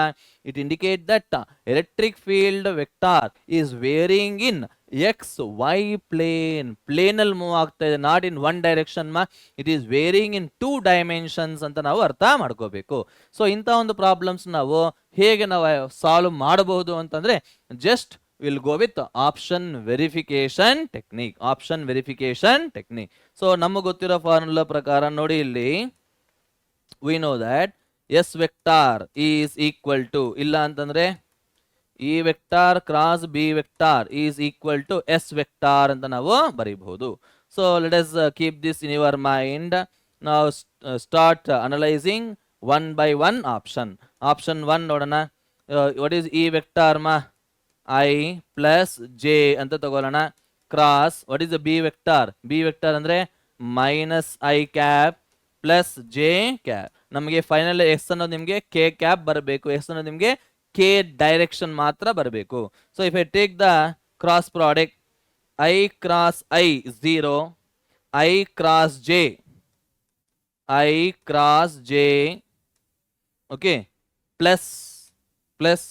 it indicate that electric field vector is varying in x y plane ಅಲ್ಲಿ ಮೂವ್ ಆಗ್ತಾ ಇದೆ, not in one direction it is varying in 2 dimensions ಅಂತ ನಾವು ಅರ್ಥ ಮಾಡ್ಕೋಬೇಕು. ಸೊ ಇಂಥ ಒಂದು ಪ್ರಾಬ್ಲಮ್ಸ್ ನಾವು ಹೇಗೆ ನಾವು ಸಾಲ್ವ್ ಮಾಡಬಹುದು ಅಂತಂದ್ರೆ just we'll go with option verification technique. So ನಮಗೆ ಗೊತ್ತಿರೋ ಫಾರ್ಮುಲಾ ಪ್ರಕಾರ ನೋಡಿ ಇಲ್ಲಿ we know that S vector is equal to ಇಲ್ಲ ಅಂತಂದ್ರೆ E vector cross B vector is equal to S vector ಅಂತ ನಾವು ಬರೀಬಹುದು. So let us keep this in your mind. Now start analyzing one by one option. Option 1 ನೋಡೋಣ. What is E vector I plus J ಅಂತ ತಗೊಳ್ಳೋಣ. Cross what is the B vector ಅಂದ್ರೆ minus i cap plus j cap. ನಮಗೆ final x ಅನ್ನೋದು ನಿಮಗೆ K cap ಬರಬೇಕು, X ಅನ್ನೋದು ನಿಮಗೆ ಕೆ ಡೈರೆಕ್ಷನ್ ಮಾತ್ರ ಬರಬೇಕು. So if I take the cross product i cross i 0, i cross j okay plus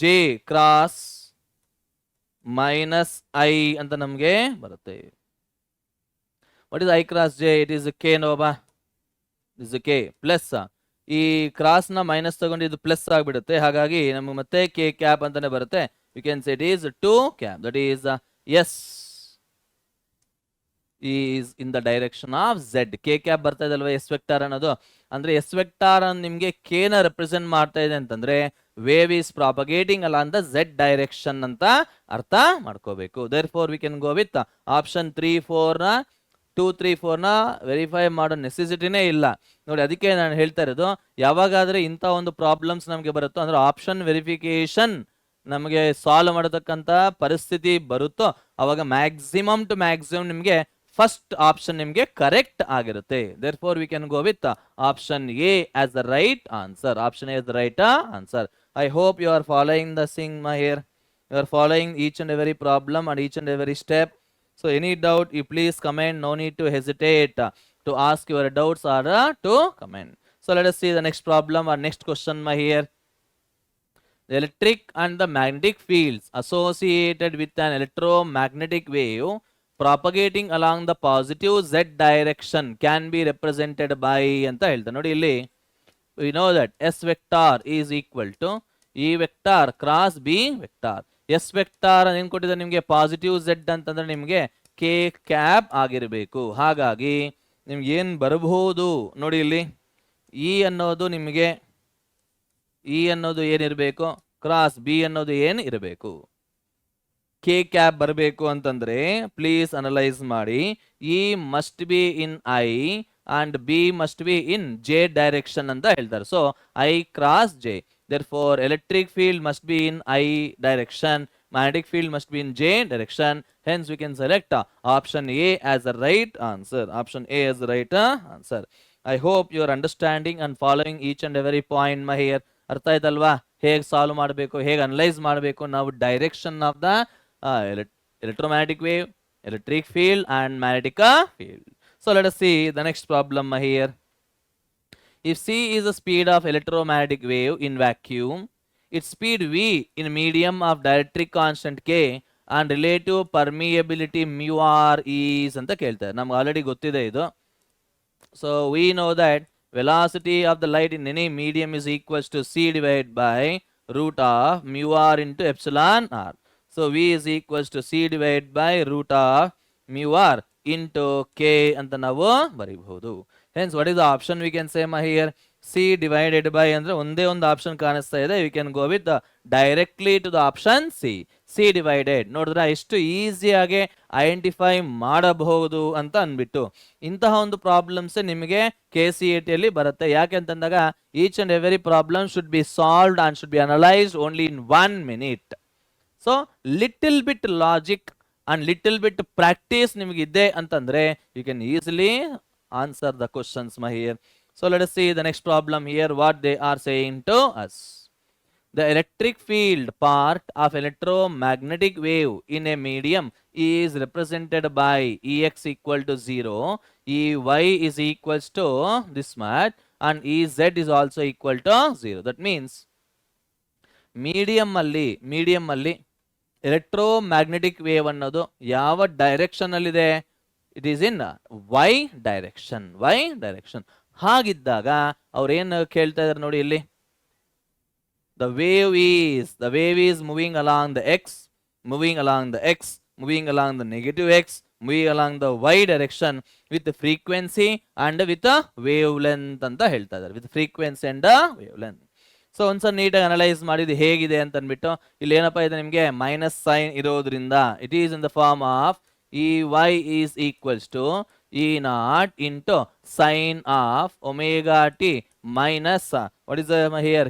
j cross minus i ಅಂತ ನಮಗೆ ಬರುತ್ತೆ. What is i cross j? It is k ನೋಬಾ, is k plus ಈ cross ನ minus ತಗೊಂಡು ಇದು plus ಆಗಿಬಿಡುತ್ತೆ, ಹಾಗಾಗಿ ನಮಗೆ ಮತ್ತೆ ಕೆ ಕ್ಯಾಪ್ ಅಂತಾನೆ ಬರುತ್ತೆ. You can say it is 2 cap, that is S is in the direction of z. K cap ಬರ್ತಾ ಇದೆ ಅಲ್ವಾ ಎಸ್ ವೆಕ್ಟಾರ್ ಅನ್ನೋದು, ಅಂದ್ರೆ ಎಸ್ ವೆಕ್ಟಾರ್ ನಿಮ್ಗೆ ಕೆ ನ ರೆಪ್ರೆಸೆಂಟ್ ಮಾಡ್ತಾ ಇದೆ ಅಂತಂದ್ರೆ wave is propagating along the z direction ಅಂತ ಅರ್ಥ ಮಾಡ್ಕೋಬೇಕು. Therefore we can go with option 2, 3, 4 ನ ವೆರಿಫೈ ಮಾಡೋ ನೆಸೆಸಿಟಿನೇ ಇಲ್ಲ ನೋಡಿ. ಅದಕ್ಕೆ ನಾನು ಹೇಳ್ತಾ ಇರೋದು ಯಾವಾಗಾದ್ರೆ ಇಂಥ ಒಂದು ಪ್ರಾಬ್ಲಮ್ಸ್ ನಮಗೆ ಬರುತ್ತೋ ಅಂದ್ರೆ ಆಪ್ಷನ್ ವೆರಿಫಿಕೇಶನ್ ನಮಗೆ ಸಾಲ್ವ್ ಮಾಡತಕ್ಕಂತ ಪರಿಸ್ಥಿತಿ ಬರುತ್ತೋ ಅವಾಗ ಮ್ಯಾಕ್ಸಿಮಮ್ ಟು ಮ್ಯಾಕ್ಸಿಮಮ್ ನಿಮಗೆ ಫಸ್ಟ್ ಆಪ್ಷನ್ ನಿಮಗೆ ಕರೆಕ್ಟ್ ಆಗಿರುತ್ತೆ. Therefore we can go with option A as the right answer. Option A is the right answer. I hope you are following the thing here. You are following each and every problem and each and every step. So any doubt, you please comment. No need to hesitate to ask your doubts or to comment. So let us see the next problem or next question here. The electric and the magnetic fields associated with an electromagnetic wave propagating along the positive z direction can be represented by ಅಂತ ಹೇಳ್ತಾರೆ ನೋಡಿ ಇಲ್ಲಿ. We know that S vector is equal to E vector cross B vector. S vector ಏನು ಕೊಟ್ಟಿದ್ದಾರೆ ನಿಮಗೆ, positive z ಅಂತಂದ್ರೆ ನಿಮಗೆ k cap ಆಗಿರಬೇಕು. ಹಾಗಾಗಿ ನಿಮ್ಗೆ ಏನು ಬರಬಹುದು ನೋಡಿ ಇಲ್ಲಿ, E ಅನ್ನೋದು ನಿಮಗೆ ಏನಿರಬೇಕು, ಕ್ರಾಸ್ ಬಿ ಅನ್ನೋದು ಏನು ಇರಬೇಕು, ಕೆ ಕ್ಯಾಪ್ ಬರಬೇಕು ಅಂತಂದ್ರೆ ಪ್ಲೀಸ್ ಅನಲೈಸ್ ಮಾಡಿ. E must be in I and B must be in J direction ಅಂತ ಹೇಳ್ತಾರೆ. So I cross J, therefore electric field must be in I direction, magnetic field must be in J direction. Hence we can select option A as the right answer. Option A is the right answer. I hope you are understanding and following each and every point my here. ಅರ್ಥ ಆಯ್ತಲ್ವಾ, ಹೇಗೆ solve ಮಾಡಬೇಕು, ಹೇಗೆ analyse ಮಾಡಬೇಕು ನಾವು direction of the electromagnetic wave, electric field and magnetic field. So let us see the next problem here. If c is the speed of electromagnetic wave in vacuum, its speed v in medium of dielectric constant k and relative permeability mu r is ಅಂತ ಕೇಳ್ತಾರೆ. ನಮ್ಗೆ already ಗೊತ್ತಿದೆ ಇದು. So we know that velocity of the light in any medium is equals to c divided by root of mu r into epsilon r. So v is equals to c divided by root of mu r into k ಅಂತ ನಾವು ಬರೀಬಹುದು. Hence what is the option we can say here? C divided by ಅಂದ್ರೆ ಒಂದೇ ಒಂದು option ಕಾಣಿಸ್ತಾ ಇದೆ. We can go with the directly to the option C. C divided ನೋಡಿದ್ರೆ ಎಷ್ಟು ಈಸಿಯಾಗಿ ಐಡೆಂಟಿಫೈ ಮಾಡಬಹುದು ಅಂತ ಅಂದ್ಬಿಟ್ಟು ಇಂತಹ ಒಂದು ಪ್ರಾಬ್ಲಮ್ಸ್ ನಿಮಗೆ KCET ಅಲ್ಲಿ ಬರುತ್ತೆ. ಯಾಕೆ ಅಂತಂದಾಗ each and every problem should be solved and should be analysed only in 1 minute. So little bit logic and little bit practice ನಿಮಗಿದೆ ಅಂತಂದ್ರೆ you can easily answer the questions here. So let us see the next problem here, what they are saying to us. The electric field part of electromagnetic wave in a medium is represented by Ex equal to 0, Ey is equals to this much and Ez is also equal to 0. That means medium ಅಲ್ಲಿ electromagnetic wave ಅನ್ನೋದು ಯಾವ direction ಅಲ್ಲಿ ಇದೆ, it is in y direction. ಹಾಗಿದ್ದಾಗ ಅವ್ರು ಏನು ಕೇಳ್ತಾ ಇದಾರೆ ನೋಡಿ ಇಲ್ಲಿ, the wave is moving along the x, moving along the negative x, moving along the y direction with the frequency and with the wavelength ಅಂತ ಹೇಳ್ತಾ ಇದ್ದಾರೆ, with frequency and wavelength. So ಒಂದ್ಸಲ ನೀಟಾಗಿ ಅನಲೈಸ್ ಮಾಡಿದ್ದು ಹೇಗಿದೆ ಅಂತ ಅಂದ್ಬಿಟ್ಟು ಇಲ್ಲಿ ಏನಪ್ಪಾ ಇದೆ ನಿಮಗೆ ಮೈನಸ್ ಸೈನ್ ಇರೋದ್ರಿಂದ it is in the form of Ey is equals to E0 into sine of omega t minus what is the here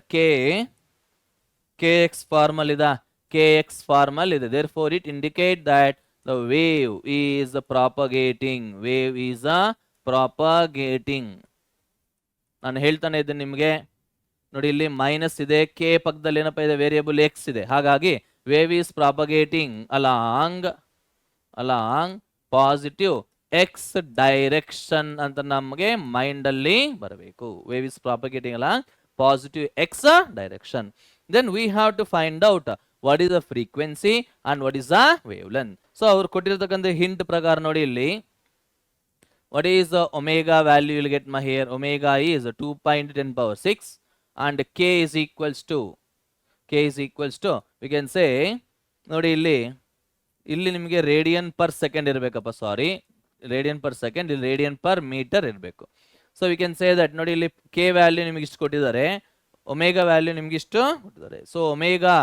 kx formal ida, kx formal ide. Therefore it indicate that the wave is propagating. ನಾನು ಹೇಳ್ತಾನೆ ಇದ್ದೇನೆ ನಿಮಗೆ ನೋಡಿ ಇಲ್ಲಿ minus ಇದೆ, K ಪಕ್ಕದಲ್ಲಿ ಏನಪ್ಪ ಇದೆ ವೇರಿಯಬಲ್ ಎಕ್ಸ್ ಇದೆ. ಹಾಗಾಗಿ wave is propagating along positive x direction ಅಂತ ನಮಗೆ ಮೈಂಡ್ ಅಲ್ಲಿ ಬರಬೇಕು. Wave is propagating along positive x direction. Then we have to find out what is the frequency and what is the wavelength. So ಅವ್ರು ಕೊಟ್ಟಿರ್ತಕ್ಕಂಥ hint ಪ್ರಕಾರ ನೋಡಿ ಇಲ್ಲಿ what is the omega value you will get here. Omega is 2 pi into 10 power 6 and k is equals to we can say ನೋಡಿ ಇಲ್ಲಿ ನಿಮಗೆ radian per second ಇರಬೇಕಪ್ಪ, ಸಾರಿ radian per second, ಇಲ್ಲಿ radian per metre ಇರಬೇಕು. So we can say that ನೋಡಿ ಇಲ್ಲಿ k value ನಿಮಗೆ ಇಷ್ಟು ಕೊಟ್ಟಿದ್ದಾರೆ, ಒಮೇಗಾ ವ್ಯಾಲ್ಯೂ ನಿಮ್ಗೆ ಇಷ್ಟು ಕೊಟ್ಟಿದ್ದಾರೆ. So omega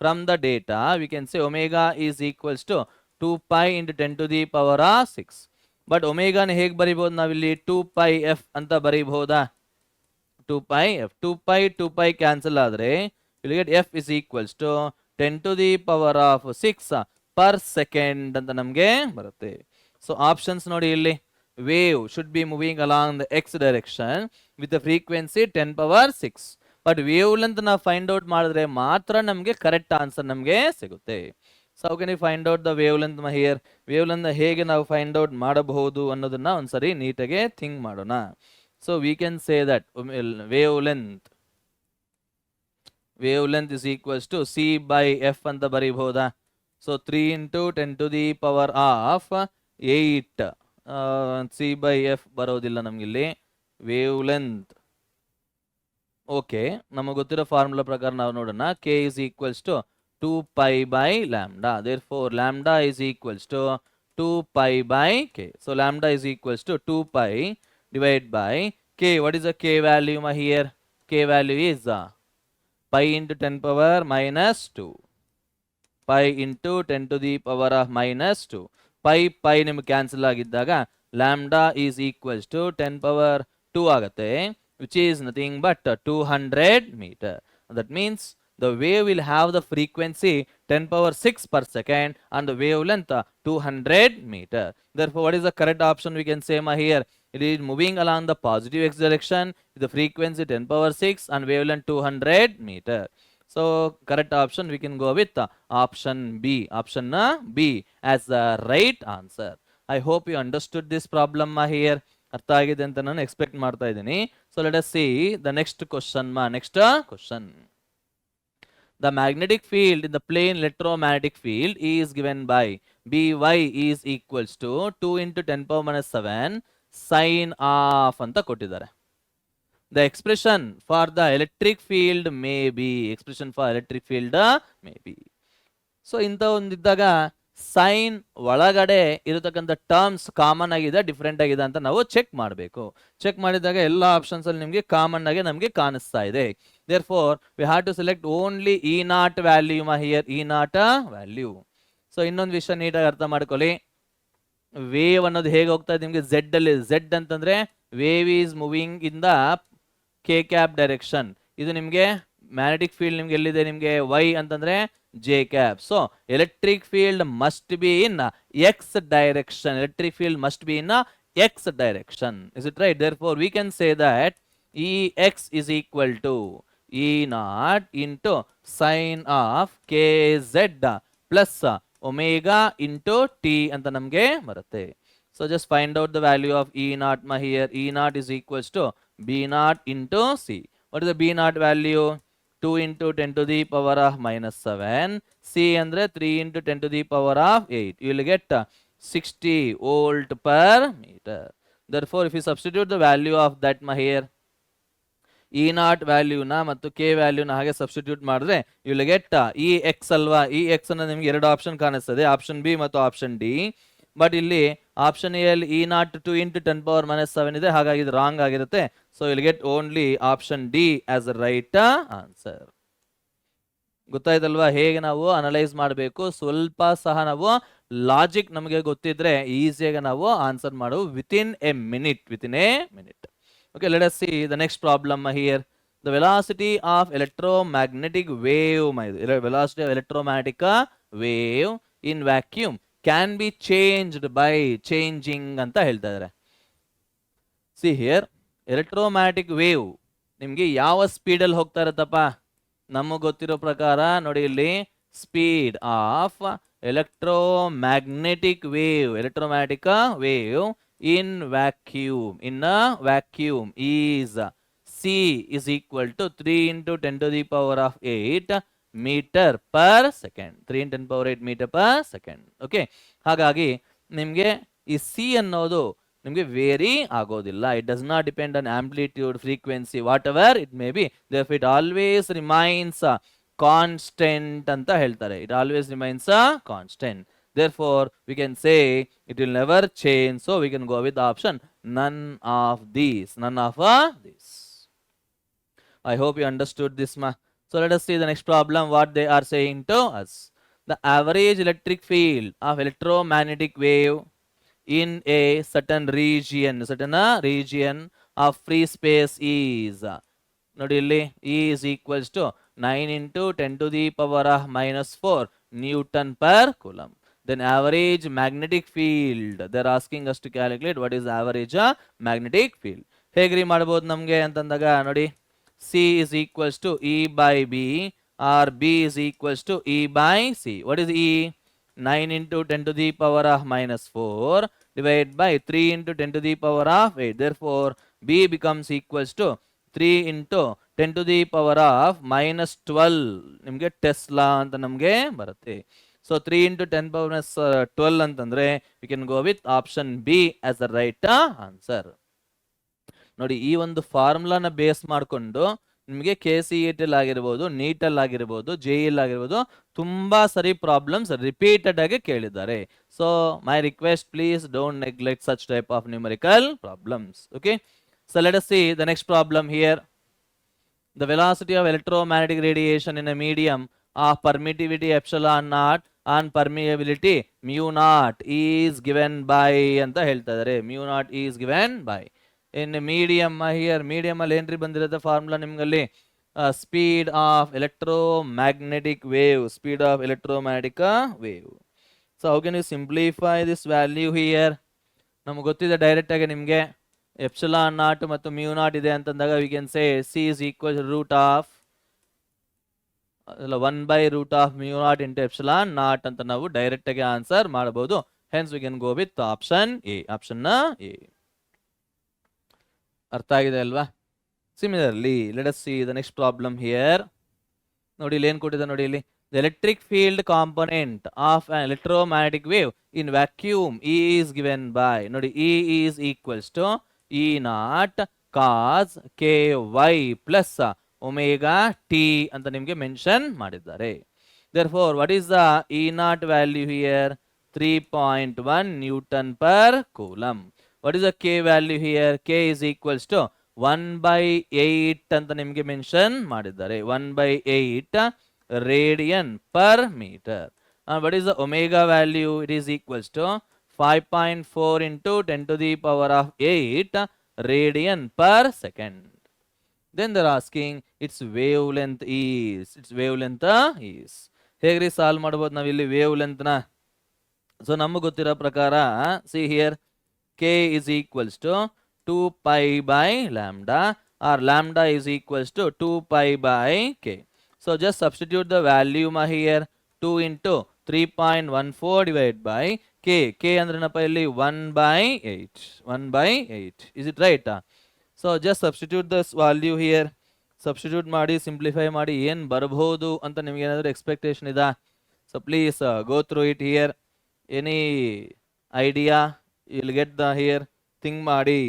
from the data we can say omega is equals to 2 pi into 10 to the power 6. But ಒಮೇಗಾನ ಹೇಗೆ ಬರೀಬಹುದು ನಾವಿಲ್ಲಿ 2 pi f ಅಂತ ಬರೀಬಹುದಾ? 2 pi ಕ್ಯಾನ್ಸಲ್ ಆದರೆ ಇಲ್ಲಿ get f is equals to 10 to the power 6 per second ಅಂತ ನಮಗೆ ಬರುತ್ತೆ. ಸೊ ಆಪ್ಷನ್ಸ್ ನೋಡಿ ಇಲ್ಲಿ wave should be moving along the x direction with frequency 10 power 6. But wavelength ನಾವು ಫೈಂಡ್ ಔಟ್ ಮಾಡಿದ್ರೆ ಮಾತ್ರ ನಮಗೆ ಕರೆಕ್ಟ್ ಆನ್ಸರ್ ನಮಗೆ ಸಿಗುತ್ತೆ. So how can you find out the wavelength here? Wavelength ಹೇಗೆ ನಾವು ಫೈಂಡ್ ಔಟ್ ಮಾಡಬಹುದು ಅನ್ನೋದನ್ನ ಒಂದ್ಸರಿ ನೀಟಾಗಿ ಥಿಂಕ್ ಮಾಡೋಣ. So we can say that wavelength is equals to c by f ಅಂತ ಬರೀಬಹುದಾ? So 3 into 10 to the power of 8 c by f ಬರೋದಿಲ್ಲ ನಮ್ಗಿಲ್ಲಿ. ವೇವ್ ಲೆಂತ್ ಓಕೆ, ನಮಗೆ ಗೊತ್ತಿರೋ ಫಾರ್ಮುಲಾ ಪ್ರಕಾರ ನಾವು ನೋಡೋಣ. K is equals to 2 pi by lambda. Therefore lambda is equals to 2 pi by k. So lambda is equals to 2 pi divided by k. What is the k value here? K value is pi into 10 power minus 2. Pi into 10 to the power of minus 2. Pi ನಿಮಗೆ cancel ಆಗಿದ್ದಾಗ lambda is equals to 10 power 2 ಆಗುತ್ತೆ, which is nothing but 200 meter. That means the wave will have the frequency 10 power 6 per second and the wavelength 200 meter. Therefore, what is the correct option we can say here? It is moving along the positive x direction with the frequency 10 power 6 and wavelength 200 meter. So, correct option we can go with option B. Option B as the right answer. I hope you understood this problem here. ಅರ್ಥ ಆಗಿದೆ ಅಂತ ನಾನು expect ಮಾಡ್ತಾ ಇದ್ದೀನಿ. So, let us see the next question. Next question. The magnetic field in the plane electromagnetic field is given by By is equals to 2 into 10 power minus 7 sine of ಅಂತ ಕೊಟ್ಟಿದ್ದಾರೆ. The expression for the electric field may be. Expression for electric field may be. So ಇಂಥ ಒಂದಿದ್ದಾಗ sign ಒಳಗಡೆ ಇರತಕ್ಕಂಥ terms common ಆಗಿದೆ, different ಆಗಿದೆ ಅಂತ ನಾವು check ಮಾಡಬೇಕು. ಚೆಕ್ ಮಾಡಿದಾಗ ಎಲ್ಲ ಆಪ್ಷನ್ಸ್ ಅಲ್ಲಿ ನಿಮಗೆ ಕಾಮನ್ ಆಗಿ ನಮಗೆ ಕಾಣಿಸ್ತಾ ಇದೆ. Therefore we have to select only E0 value here. E0 value. So ಇನ್ನೊಂದು ವಿಷಯ ನೀಟಾಗಿ ಅರ್ಥ ಮಾಡ್ಕೊಳ್ಳಿ. ವೇವ್ ಅನ್ನೋದು ಹೇಗೆ ಹೋಗ್ತಾ ಇದೆ ನಿಮಗೆ ಝೆಡ್ ಅಲ್ಲಿ. ಝೆಡ್ ಅಂತಂದ್ರೆ wave is moving in the K cap direction. ಇದು ನಿಮಗೆ ಮ್ಯಾಗ್ನೆಟಿಕ್ ಫೀಲ್ಡ್ ನಿಮ್ಗೆ ಎಲ್ಲಿದೆ? ನಿಮಗೆ ವೈ ಅಂತಂದ್ರೆ J cap. So electric field must be in X direction. Electric field must be in X direction. Is it right? Therefore we can say that Ex is equal to E0 into sine of kz plus omega into t ಅಂತ ನಮಗೆ ಬರುತ್ತೆ. So just find out the value of E0 here. E0 is equals to B0 into C. What is the B0 value? 2 into 10 to the power of minus 7. C andre 3 into 10 to the power of 8. You will get 60 volt per meter. Therefore, if you substitute the value of that here, E0 value na ಮತ್ತು K value na ಹಾಗೆ substitute ಮಾಡಿದ್ರೆ you will get Ex ಅಲ್ವಾ? Ex ಅನ್ನ ನಿಮಗೆ ಎರಡು option ಕಾಣಿಸ್ತದೆ, option B ಮತ್ತು option D. But ಇಲ್ಲಿ ಆಪ್ಷನ್ ಎ ಅಲ್ಲಿ E0 2 into 10 power minus 7 ಇದೆ, ಹಾಗಾಗಿ ಇದು ರಾಂಗ್ ಆಗಿರುತ್ತೆ. So will get only option D as a right answer. ಗೊತ್ತಾಯ್ತಲ್ವಾ ಹೇಗೆ ನಾವು ಅನಲೈಸ್ ಮಾಡಬೇಕು? ಸ್ವಲ್ಪ ಸಹ ನಾವು ಲಾಜಿಕ್ ನಮಗೆ ಗೊತ್ತಿದ್ರೆ ಈಸಿಯಾಗಿ ನಾವು ಆನ್ಸರ್ ಮಾಡುವ within A minute. Okay, let us see the next problem here. The velocity of electromagnetic wave, velocity of electromagnetic wave in vacuum can be changed by changing ಅಂತ ಹೇಳ್ತಾ ಇದ್ದಾರೆ. See here, electromagnetic wave ನಿಮ್ಗೆ ಯಾವ speed ಅಲ್ಲಿ ಹೋಗ್ತಾ ಇರುತ್ತಪ್ಪ? ನಮಗೆ ಗೊತ್ತಿರೋ ಪ್ರಕಾರ ನೋಡಿ ಇಲ್ಲಿ speed of electromagnetic wave in a vacuum is C is equal to 3 into 10 to the power of 8 meter per second. 3 into 10 power 8 meter per second. Okay, ಹಾಗಾಗಿ ನಿಮಗೆ ಈ C ಅನ್ನೋದು ನಿಮಗೆ ವೇರಿ ಆಗೋದಿಲ್ಲ. It does not depend on amplitude, frequency, whatever it may be. Therefore it always remains constant ಅಂತ ಹೇಳ್ತಾರೆ. It always remains constant. Therefore we can say it will never change. So we can go with the option none of these. I hope you understood this ma. So let us see the next problem, what they are saying to us. The average electric field of electromagnetic wave in a certain region of free space is ನೋಡಿ ಇಲ್ಲಿ E is equals to 9 into 10 to the power of minus 4 Newton per coulomb. Then average magnetic field, they are asking us to calculate what is the average magnetic field. ಹೇಗ್ರಿ ಮಾಡಬಹುದು ನಮಗೆ ಅಂತಂದಾಗ ನೋಡಿ C is equals to E by B or B is equals to E by C. What is E? 9 into 10 to the power of minus 4 divided by 3 into 10 to the power of 8. Therefore, B becomes equals to 3 into 10 to the power of minus 12. ನಿಮಗೆ Tesla ಅಂತ ನಮಗೆ ಬರುತ್ತೆ. So 3 into 10 power minus 12 ಅಂತಂದ್ರೆ we can go with option B as the right answer. ನೋಡಿ, ಈ ಒಂದು ಫಾರ್ಮುಲಾನ base ಮಾಡಿಕೊಂಡು ನಿಮಗೆ KCET ಆಗಿರ್ಬೋದು, ನೀಟ್ ಅಲ್ಲಿ ಆಗಿರ್ಬೋದು, JEE ಆಗಿರ್ಬೋದು ತುಂಬಾ ಸರಿ ಪ್ರಾಬ್ಲಮ್ಸ್ ರಿಪೀಟೆಡ್ ಆಗಿ ಕೇಳಿದ್ದಾರೆ. So my request, please don't neglect such type of numerical problems. Okay, so let us see the next problem here. The velocity of electromagnetic radiation in a medium of permittivity epsilon naught and permeability mu naught is given by ಅಂತ ಹೇಳ್ತಾ ಇದ್ದಾರೆ. mu naught is given by in medium. Here medium ಅಲ್ಲಿ ಏನ್ರಿ ಬಂದಿರುತ್ತೆ formula ನಿಮ್ಗಲ್ಲಿ? Speed of electromagnetic wave, speed of electromagnetic wave. So how can you simplify this value here? ನಮ್ಗೆ ಗೊತ್ತಿದೆ direct ಆಗಿ ನಿಮಗೆ ಎಪ್ಸಿಲಾನ್ ನಾಟ್ ಮತ್ತು ಮ್ಯೂ ನಾಟ್ ಇದೆ ಅಂತಂದಾಗ we can say c is equal root of 1/√ mu nought into epsilon nought ಅಂತ ನಾವು direct ಆಗಿ ಆನ್ಸರ್ ಮಾಡಬಹುದು. Hence we can go with option A. Option A ಅರ್ಥ ಆಗಿದೆ ಅಲ್ವಾ? Similarly let us see the next problem here. ನೋಡಿ ಇಲ್ಲಿ ಏನ್ ಕೊಟ್ಟಿದೆ ನೋಡಿ ಇಲ್ಲಿ. The electric field component of an electromagnetic wave in vacuum E is given by, ನೋಡಿ E is equals to E naught cos ky plus omega t ಅಂತ ನಿಮಗೆ mention ಮಾಡಿದ್ದಾರೆ. Therefore, what is the E naught value here? 3.1 Newton per coulomb. What is the K value here? K is equals to 1/8 ಅಂತ ನಿಮಗೆ mention ಮಾಡಿದ್ದಾರೆ. 1/8 radian per meter. And what is the omega value? It is equals to 5.4 into 10 to the power of 8 radian per second. Then they're asking its wavelength is. Its wavelength is. ಹೇಗ್ರಿ solve ಮಾಡಬಹುದು ನಾವಿಲ್ಲಿ wave ನ? So ನಮಗೆ ಗೊತ್ತಿರೋ ಪ್ರಕಾರ see here K is equals to 2 pi by lambda, or lambda is equals to 2 pi by K. So just substitute the value here. 2 into 3.14 divided by K. K ಅಂದ್ರೆ ಏನಪ್ಪ ಇಲ್ಲಿ? 1/8. 1/8. Is it right? So just substitute this value here. Substitute ಮಾಡಿ simplify ಮಾಡಿ ಏನ್ ಬರಬಹುದು ಅಂತ ನಿಮಗೆ ಏನಾದರೂ ಎಕ್ಸ್ಪೆಕ್ಟೇಷನ್ ಇದಾ? So please go through it here. Any idea? You'll get the here. Think ಮಾಡಿ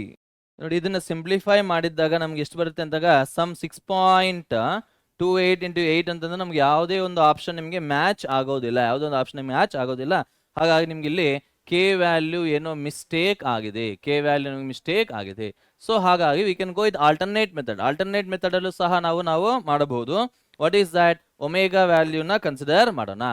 ನೋಡಿ. ಇದನ್ನ ಸಿಂಪ್ಲಿಫೈ ಮಾಡಿದಾಗ ನಮ್ಗೆ ಎಷ್ಟು ಬರುತ್ತೆ ಅಂದಾಗ ಸಮ್ 6.28 into 8 ಅಂತಂದ್ರೆ ನಮ್ಗೆ ಯಾವುದೇ ಒಂದು ಆಪ್ಷನ್ ನಿಮಗೆ ಮ್ಯಾಚ್ ಆಗೋದಿಲ್ಲ. ಯಾವುದೇ ಒಂದು ಆಪ್ಷನ್ ಮ್ಯಾಚ್ ಆಗೋದಿಲ್ಲ. ಹಾಗಾಗಿ ನಿಮ್ಗೆ ಇಲ್ಲಿ ಕೆ ವ್ಯಾಲ್ಯೂ ಏನೋ ಮಿಸ್ಟೇಕ್ ಆಗಿದೆ. ಕೆ ವ್ಯಾಲ್ಯೂ ನಿಮಗೆ ಮಿಸ್ಟೇಕ್ ಆಗಿದೆ. ಸೊ ಹಾಗಾಗಿ we can go with alternate method. Alternate method ಅಲ್ಲೂ ಸಹ ನಾವು ಮಾಡಬಹುದು. What is that? ಒಮೆಗಾ ವ್ಯಾಲ್ಯೂನ ಕನ್ಸಿಡರ್ ಮಾಡೋಣ.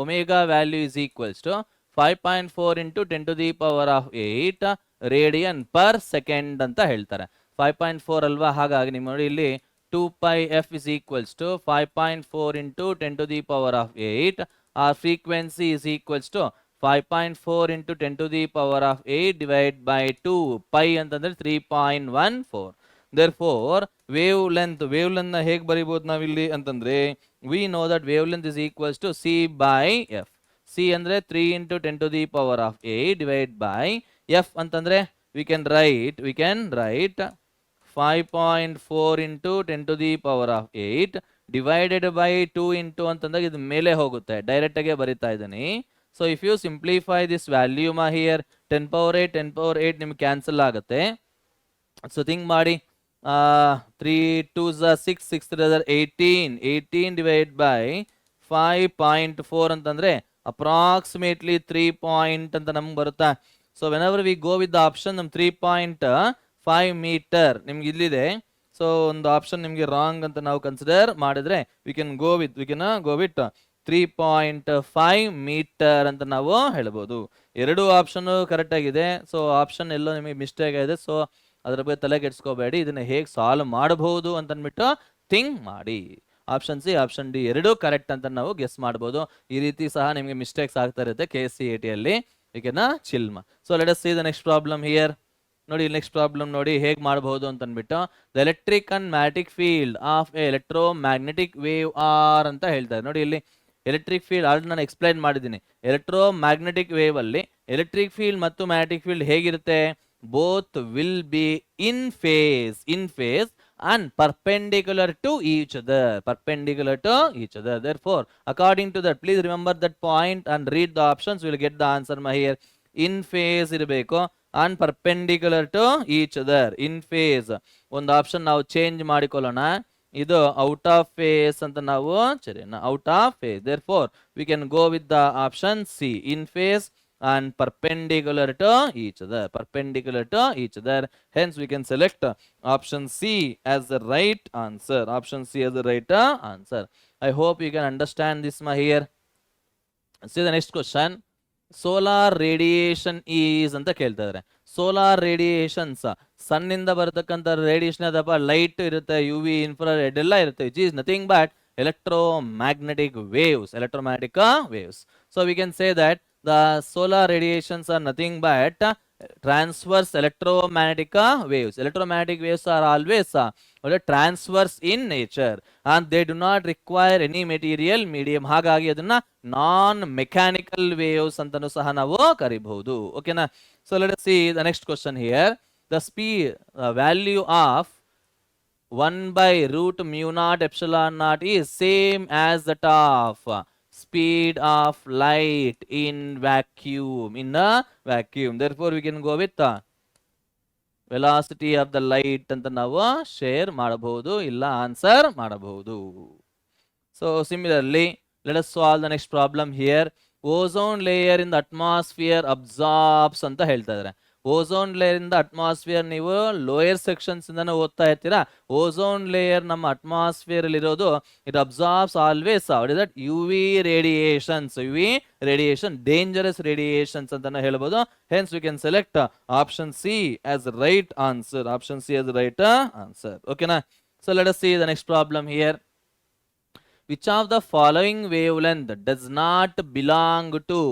Omega value is equals to 5.4 into 10 to the power of 8 radian per second ಅಂತ ಹೇಳ್ತಾರೆ. 5.4 ಅಲ್ವಾ? ಹಾಗಾಗಿ ನಿಮ್ಮ ನೋಡಿ ಇಲ್ಲಿ 2 pi f is equals to 5.4 into 10 to the power of 8. Our frequency is equals to 5.4 into 10 to the power of 8 divided by 2. Pi ಅಂತಂದ್ರೆ 3.14. Therefore, wavelength ನ ಹೇಗೆ ಬರೀಬಹುದು ನಾವಿಲ್ಲಿ ಅಂತಂದ್ರೆ we know that wavelength is equals to C by F. C ಅಂದ್ರೆ 3 into 10 to the power of 8 divided by F ಅಂತಂದ್ರೆ we can write 5.4 into 10 to the power of 8 divided by 2 into ಅಂತಂದಾಗ ಇದು ಮೇಲೆ ಹೋಗುತ್ತೆ. ಡೈರೆಕ್ಟ್ ಆಗಿ ಬರಿತಾ ಇದ್ದೀನಿ. So if you simplify this value here 10 power 8 ನಿಮ್ಗೆ ಕ್ಯಾನ್ಸಲ್ ಆಗುತ್ತೆ. ಸೊ ಥಿಂಕ್ ಮಾಡಿ. 3 2s 6 6 3 18 divided by 5.4 ಅಂತಂದ್ರೆ ಅಪ್ರಾಕ್ಸಿಮೇಟ್ಲಿ 3 ಪಾಯಿಂಟ್ ಅಂತ ನಮ್ಗೆ ಬರುತ್ತಾ. So whenever we go with the option ನಮ್ 3.5 ಮೀಟರ್ ನಿಮ್ಗೆ ಇಲ್ಲಿದೆ. ಸೊ ಒಂದು ಆಪ್ಷನ್ ನಿಮ್ಗೆ ರಾಂಗ್ ಅಂತ ನಾವು ಕನ್ಸಿಡರ್ ಮಾಡಿದ್ರೆ we can go with 3.5 metre ಅಂತ ನಾವು ಹೇಳ್ಬೋದು. ಎರಡು ಆಪ್ಷನ್ ಕರೆಕ್ಟ್ ಆಗಿದೆ. ಸೊ ಆಪ್ಷನ್ ಎಲ್ಲೋ ನಿಮಗೆ ಮಿಸ್ಟೇಕ್ ಆಗಿದೆ. ಸೊ ಅದ್ರ ಬಗ್ಗೆ ತಲೆ ಕೆಡಿಸ್ಕೋಬೇಡಿ. ಇದನ್ನ ಹೇಗೆ ಸಾಲ್ವ್ ಮಾಡಬಹುದು ಅಂತ ಅಂದ್ಬಿಟ್ಟು ಥಿಂಕ್ ಮಾಡಿ. ಆಪ್ಷನ್ ಸಿ ಆಪ್ಷನ್ ಡಿ ಎರಡೂ ಕರೆಕ್ಟ್ ಅಂತ ನಾವು ಗೆಸ್ ಮಾಡ್ಬೋದು. ಈ ರೀತಿ ಸಹ ನಿಮಗೆ ಮಿಸ್ಟೇಕ್ಸ್ ಆಗ್ತಾ ಇರುತ್ತೆ KCET ಅಲ್ಲಿ. ಈಗೆನಾ ಚಿಲ್ಮ. So let us see the next problem here. ನೋಡಿ ನೆಕ್ಸ್ಟ್ ಪ್ರಾಬ್ಲಮ್ ನೋಡಿ ಹೇಗೆ ಮಾಡಬಹುದು ಅಂತ ಅಂದ್ಬಿಟ್ಟು the electric and magnetic field of a electromagnetic wave are ಅಂತ ಹೇಳ್ತಾರೆ. ನೋಡಿ ಇಲ್ಲಿ ಎಲೆಕ್ಟ್ರಿಕ್ ಫೀಲ್ಡ್ ಆಲ್ರೆಡಿ ನಾನು ಎಕ್ಸ್ಪ್ಲೈನ್ ಮಾಡಿದ್ದೀನಿ. ಎಲೆಕ್ಟ್ರೋಮ್ಯಾಗ್ನೆಟಿಕ್ ವೇವ್ ಅಲ್ಲಿ ಎಲೆಕ್ಟ್ರಿಕ್ ಫೀಲ್ಡ್ ಮತ್ತು ಮ್ಯಾಗ್ನೆಟಿಕ್ ಫೀಲ್ಡ್ ಹೇಗಿರುತ್ತೆ? Both will be in phase and perpendicular to each other, therefore according to that, please remember that point and read the options, we will get the answer here. In phase ಇರಬೇಕು and perpendicular to each other. in phase ಒಂದು option ನಾವು change ಮಾಡಿಕೊಳ್ಳೋಣ, ಇದು out of phase ಅಂತ ನಾವು out of phase, therefore we can go with the option C, in phase and perpendicular to each other, hence we can select option C as the right answer. I hope you can understand this here. See the next question. Solar radiation is ಅಂತ ಕೇಳ್ತಾ ಇದ್ದಾರೆ. Solar radiations ಸನ್ನಿಂದ ಬರತಕ್ಕಂಥ radiation ಅದಪ್ಪ, light ಇರುತ್ತೆ, you V, infrared ಎಲ್ಲ ಇರುತ್ತೆ, which is nothing but electromagnetic waves. So we can say that the solar radiations are nothing but transverse electromagnetic waves. Electromagnetic waves are always transverse in nature and they do not require any material medium. ಹಾಗಾಗಿ ಅದನ್ನ ನಾನ್ mechanical waves ಅಂತನೂ ಸಹ ನಾವು ಕರಿಬಹುದು. ಓಕೆನಾ? So let us see the next question here. The speed value of 1 by root mu naught epsilon naught is same as that of speed of light in a vacuum. Therefore we can go with the velocity of the light anta navu share madabodu illa answer madabodu. So similarly let us solve the next problem here. Ozone layer in the atmosphere absorbs anta ಹೇಳ್ತಾ ಇದ್ದಾರೆ. Ozone layer ಇಂದ atmosphere ನೀವು lower sections ಇಂದಾನೆ ಓದ್ತಾ ಇರ್ತೀರಾ. Ozone layer ನಮ್ಮ atmosphere ಅಲ್ಲಿ ಇರೋದು, it absorbs always U V radiation, dangerous radiations ಅಂತಾನೆ ಹೇಳ್ಬೋದು. Hence we can select option C as right answer. ಓಕೆನಾ? So let us see the next problem here. Which of the following wavelength does not belong to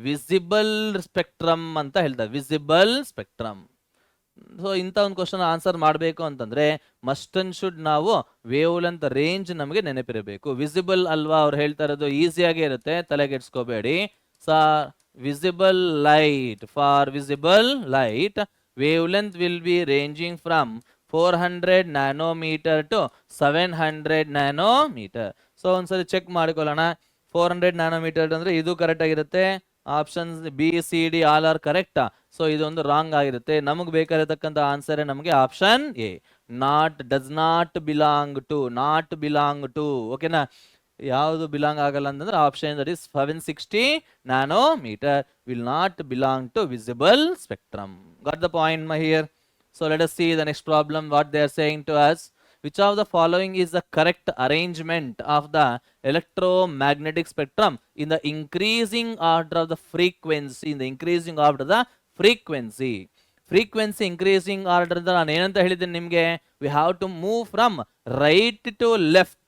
visible spectrum ಅಂತ ಹೇಳ್ತಾರೆ. Visible spectrum. So ಇಂಥ ಒಂದು question answer ಮಾಡಬೇಕು ಅಂತಂದ್ರೆ must and should ನಾವು wavelength range ನಮಗೆ ನೆನಪಿರಬೇಕು. ವಿಸಿಬಲ್ ಅಲ್ವಾ ಅವ್ರು ಹೇಳ್ತಾ ಇರೋದು, ಈಸಿಯಾಗಿ ಇರುತ್ತೆ, ತಲೆಗೆಡ್ಸ್ಕೋಬೇಡಿ. Visible light, for visible light wavelength will be ranging from 400 nanometer to 700 nanometer. So ಒಂದ್ಸರಿ ಚೆಕ್ ಮಾಡ್ಕೊಳ್ಳೋಣ. 400 nanometer ಅಂದ್ರೆ ಇದು ಕರೆಕ್ಟ್ ಆಗಿರುತ್ತೆ. Options B C D all are correct. So ಇದೊಂದು ರಾಂಗ್ ಆಗಿರುತ್ತೆ. ನಮಗೆ ಬೇಕಾಗಿರತಕ್ಕಂಥ ಆನ್ಸರ್ ನಮಗೆ option A, does not belong to. ಓಕೆನಾ? ಯಾವುದು ಬಿಲಾಂಗ್ ಆಗಲ್ಲ ಅಂತಂದ್ರೆ option that is 760 nanometer will not belong to visible spectrum. Got the point here? So let us see the next problem, what they are saying to us. Which of the following is the correct arrangement of the electromagnetic spectrum in the increasing order of the frequency? Frequency increasing order ನಾನು ಏನಂತ ಹೇಳಿದ್ದೀನಿ ನಿಮಗೆ, we have to move from right to left.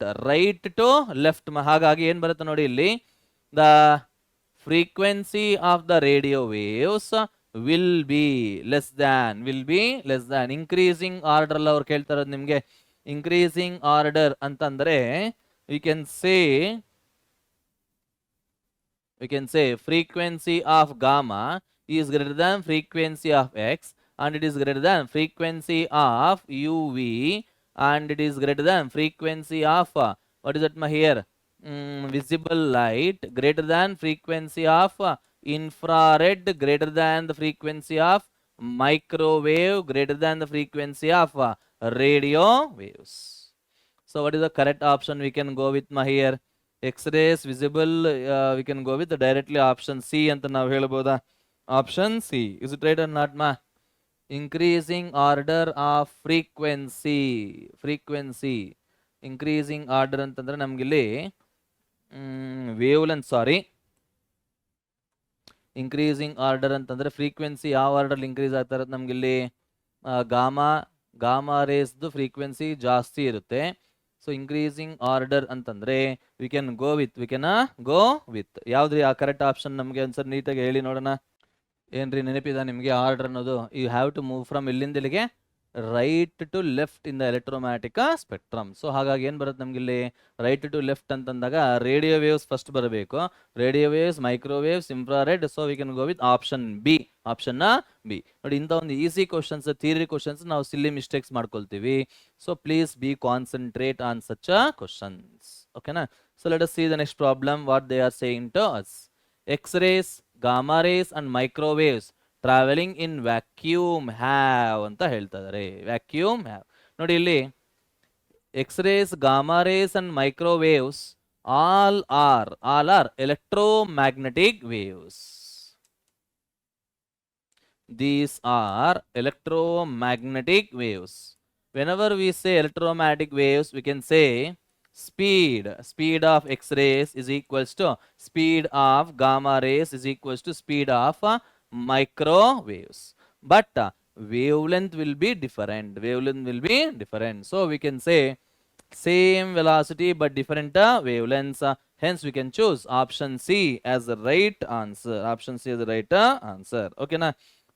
ಹಾಗಾಗಿ ಏನು ಬರುತ್ತೆ ನೋಡಿ ಇಲ್ಲಿ, the frequency of the radio waves will be less than increasing order ಅಲ್ಲ ಅವ್ರು ಕೇಳ್ತಾ ಇರೋದು ನಿಮ್ಗೆ. increasing order ಅಂತಂದ್ರೆ we can say frequency of gamma is greater than frequency of x and it is greater than frequency of uv and it is greater than frequency of what is that here, visible light, greater than frequency of infrared, greater than the frequency of microwave, greater than the frequency of radio waves. So what is the correct option we can go with here? X-rays, visible, we can go with directly option C anta ನಾವು ಹೇಳಬಹುದಾ? Option C. Is it right or not ma? Increasing order of frequency. Increasing order ಅಂತಂದ್ರೆ ನಮಗಿಲ್ಲಿ wavelength, increasing order ಅಂತಂದ್ರೆ frequency ಯಾವ order increase ಆಗ್ತಾ ಇರುತ್ತೆ ನಮ್ಗಿಲ್ಲಿ, gamma ರೇಸ್ದು frequency ಜಾಸ್ತಿ ಇರುತ್ತೆ. ಸೊ ಇನ್ಕ್ರೀಸಿಂಗ್ ಆರ್ಡರ್ ಅಂತಂದ್ರೆ ವಿ ಕ್ಯಾನ್ ಗೋ ವಿತ್ ಯಾವ್ದ್ರಿ ಆ ಕರೆಕ್ಟ್ ಆಪ್ಷನ್? ನಮಗೆ ಒಂದ್ಸರಿ ನೀಟಾಗಿ ಹೇಳಿ ನೋಡೋಣ. ಏನ್ರಿ ನೆನಪಿದ ನಿಮಗೆ ಆರ್ಡರ್ ಅನ್ನೋದು? You have to move from ಇಲ್ಲಿಂದ ಇಲ್ಲಿಗೆ right to left in the electromagnetic spectrum. So ಹಾಗಾಗಿ ಏನ್ ಬರುತ್ತೆ ನಮ್ಗೆ ಇಲ್ಲಿ ರೈಟ್ ಟು ಲೆಫ್ಟ್ ಅಂತಂದಾಗ ರೇಡಿಯೋ ವೇವ್ಸ್ ಫಸ್ಟ್ ಬರಬೇಕು. Radio waves, microwaves, infrared. So we can go with option B. Option B ನೋಡಿ. ಇಂಥ ಒಂದು ಈಸಿ ಕ್ವಶನ್ಸ್, ಥಿಯರಿ ಕ್ವಶನ್ಸ್ ನಾವು ಸಿಲ್ಲಿ ಮಿಸ್ಟೇಕ್ಸ್ ಮಾಡ್ಕೊಳ್ತೀವಿ. So please be concentrate on such questions. ಓಕೆನಾ? So let us see the next problem what they are saying to us. X rays, gamma rays and microwaves travelling in vacuum have ಅಂತ ಹೇಳ್ತಾ ಇದಾರೆ. Vacuum have ನೋಡಿ ಇಲ್ಲಿ x rays, gamma rays and microwaves all are electromagnetic waves. These are electromagnetic waves. Whenever we say electromagnetic waves, we can say speed of X-rays is equals to speed of gamma rays is equals to speed of microwaves. But wavelength will be different. So we can say same velocity but different wavelengths. Hence we can choose option C as the right answer. Okay na?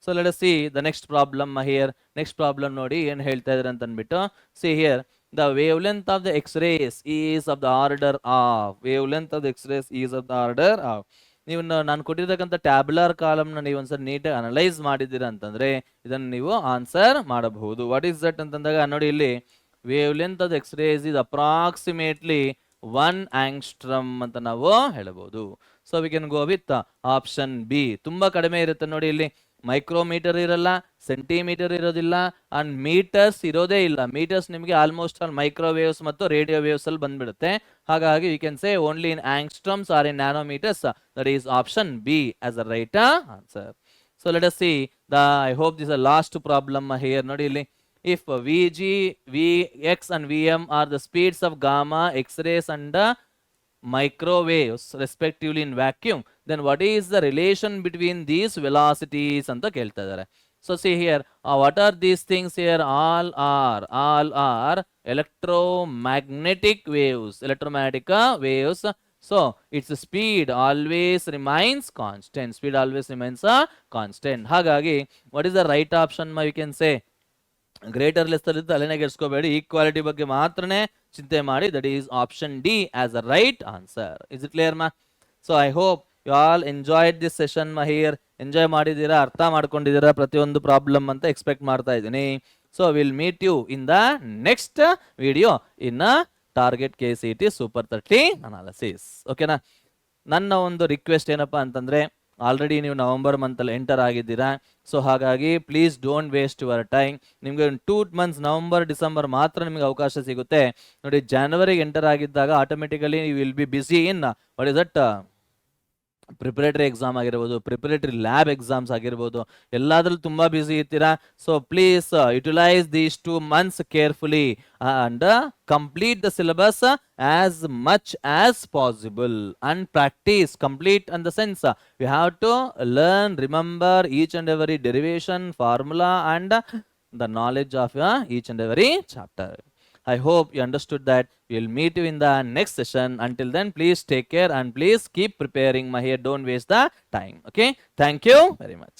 So let us see the next problem here. Next problem nodi en helta idare anta anbittu. See here, the wavelength of the X-rays is of the order of ನೀವು ನಾನು ಕೊಟ್ಟಿರ್ತಕ್ಕಂಥ tabular ಕಾಲಮ್ನ ನೀವು ಒಂದ್ಸರಿ ನೀಟಾಗಿ analyse ಮಾಡಿದ್ದೀರಾ ಅಂತಂದ್ರೆ ಇದನ್ನು ನೀವು ಆನ್ಸರ್ ಮಾಡಬಹುದು. ವಾಟ್ ಈಸ್ ದಟ್ ಅಂತಂದಾಗ ನೋಡಿ ಇಲ್ಲಿ wavelength of the X-rays is approximately 1 angstrom ಅಂತ ನಾವು ಹೇಳಬಹುದು. So we can go with option B. ತುಂಬಾ ಕಡಿಮೆ ಇರುತ್ತೆ ನೋಡಿ ಇಲ್ಲಿ. ಮೈಕ್ರೋಮೀಟರ್ ಇರಲ್ಲ, ಸೆಂಟಿಮೀಟರ್ ಇರೋದಿಲ್ಲ, ಅಂಡ್ ಮೀಟರ್ಸ್ ಇರೋದೇ ಇಲ್ಲ. ಮೀಟರ್ಸ್ ನಿಮಗೆ ಆಲ್ಮೋಸ್ಟ್ ಆಲ್ ಮೈಕ್ರೋವೇವ್ಸ್ ಮತ್ತು ರೇಡಿಯೋ ವೇವ್ಸ್ ಅಲ್ಲಿ ಬಂದ್ಬಿಡುತ್ತೆ. ಹಾಗಾಗಿ we can say only in angstroms or in nanometers. That is option B as a right answer. So let us see the I hope this a last problem here. ನೋಡಿ ಇಲ್ಲಿ, if Vg, Vx and Vm are the speeds of gamma, X-rays and microwaves respectively in vacuum, then what is the relation between these velocities anta kelta idare. So see here, what are these things here? All are electromagnetic waves. So its speed always remains constant. Hagagi what is the right option we can say? Greater less ಅಲ್ಲಿ ತಲೆನೇ ಕೆಡಿಸ್ಕೋಬೇಡಿ, equality ಬಗ್ಗೆ ಮಾತ್ರನೇ ಚಿಂತೆ ಮಾಡಿ. That is option D as a right answer. Is it clear ಮಾ? So I hope you all enjoyed this session ಮಾ here. Enjoy ಮಾಡಿದ್ದೀರಾ, ಅರ್ಥ ಮಾಡ್ಕೊಂಡಿದ್ದೀರಾ ಪ್ರತಿಯೊಂದು ಪ್ರಾಬ್ಲಮ್ ಅಂತ ಎಕ್ಸ್ಪೆಕ್ಟ್ ಮಾಡ್ತಾ ಇದ್ದೀನಿ. So will meet you in the next video in target KCET super 30 analysis. ಓಕೆನಾ? ನನ್ನ ಒಂದು ರಿಕ್ವೆಸ್ಟ್ ಏನಪ್ಪಾ ಅಂತಂದ್ರೆ, ಆಲ್ರೆಡಿ ನೀವು ನವೆಂಬರ್ ಮಂತಲ್ಲಿ ಎಂಟರ್ ಆಗಿದ್ದೀರಾ. ಸೊ ಹಾಗಾಗಿ please don't waste your time. ನಿಮಗೆ 2 months ನವೆಂಬರ್ ಡಿಸೆಂಬರ್ ಮಾತ್ರ ನಿಮಗೆ ಅವಕಾಶ ಸಿಗುತ್ತೆ. ನೋಡಿ, ಜನವರಿಗೆ ಎಂಟರ್ ಆಗಿದ್ದಾಗ automatically you will be busy in what is that preparatory exam ಆಗಿರ್ಬೋದು, ಪ್ರಿಪರೇಟರಿ ಲ್ಯಾಬ್ ಎಕ್ಸಾಮ್ಸ್ ಆಗಿರ್ಬೋದು, ಎಲ್ಲಾದ್ರಲ್ಲೂ ತುಂಬಾ ಬ್ಯುಸಿ ಇರ್ತೀರಾ. So please utilise these 2 months carefully and complete the syllabus as much as possible and practice. Complete in the sense you have to learn, remember each and every derivation, formula and the knowledge of each and every chapter. I hope you understood that. We will meet you in the next session. Until then, please take care and please keep preparing. Don't waste the time. Okay? Thank you very much.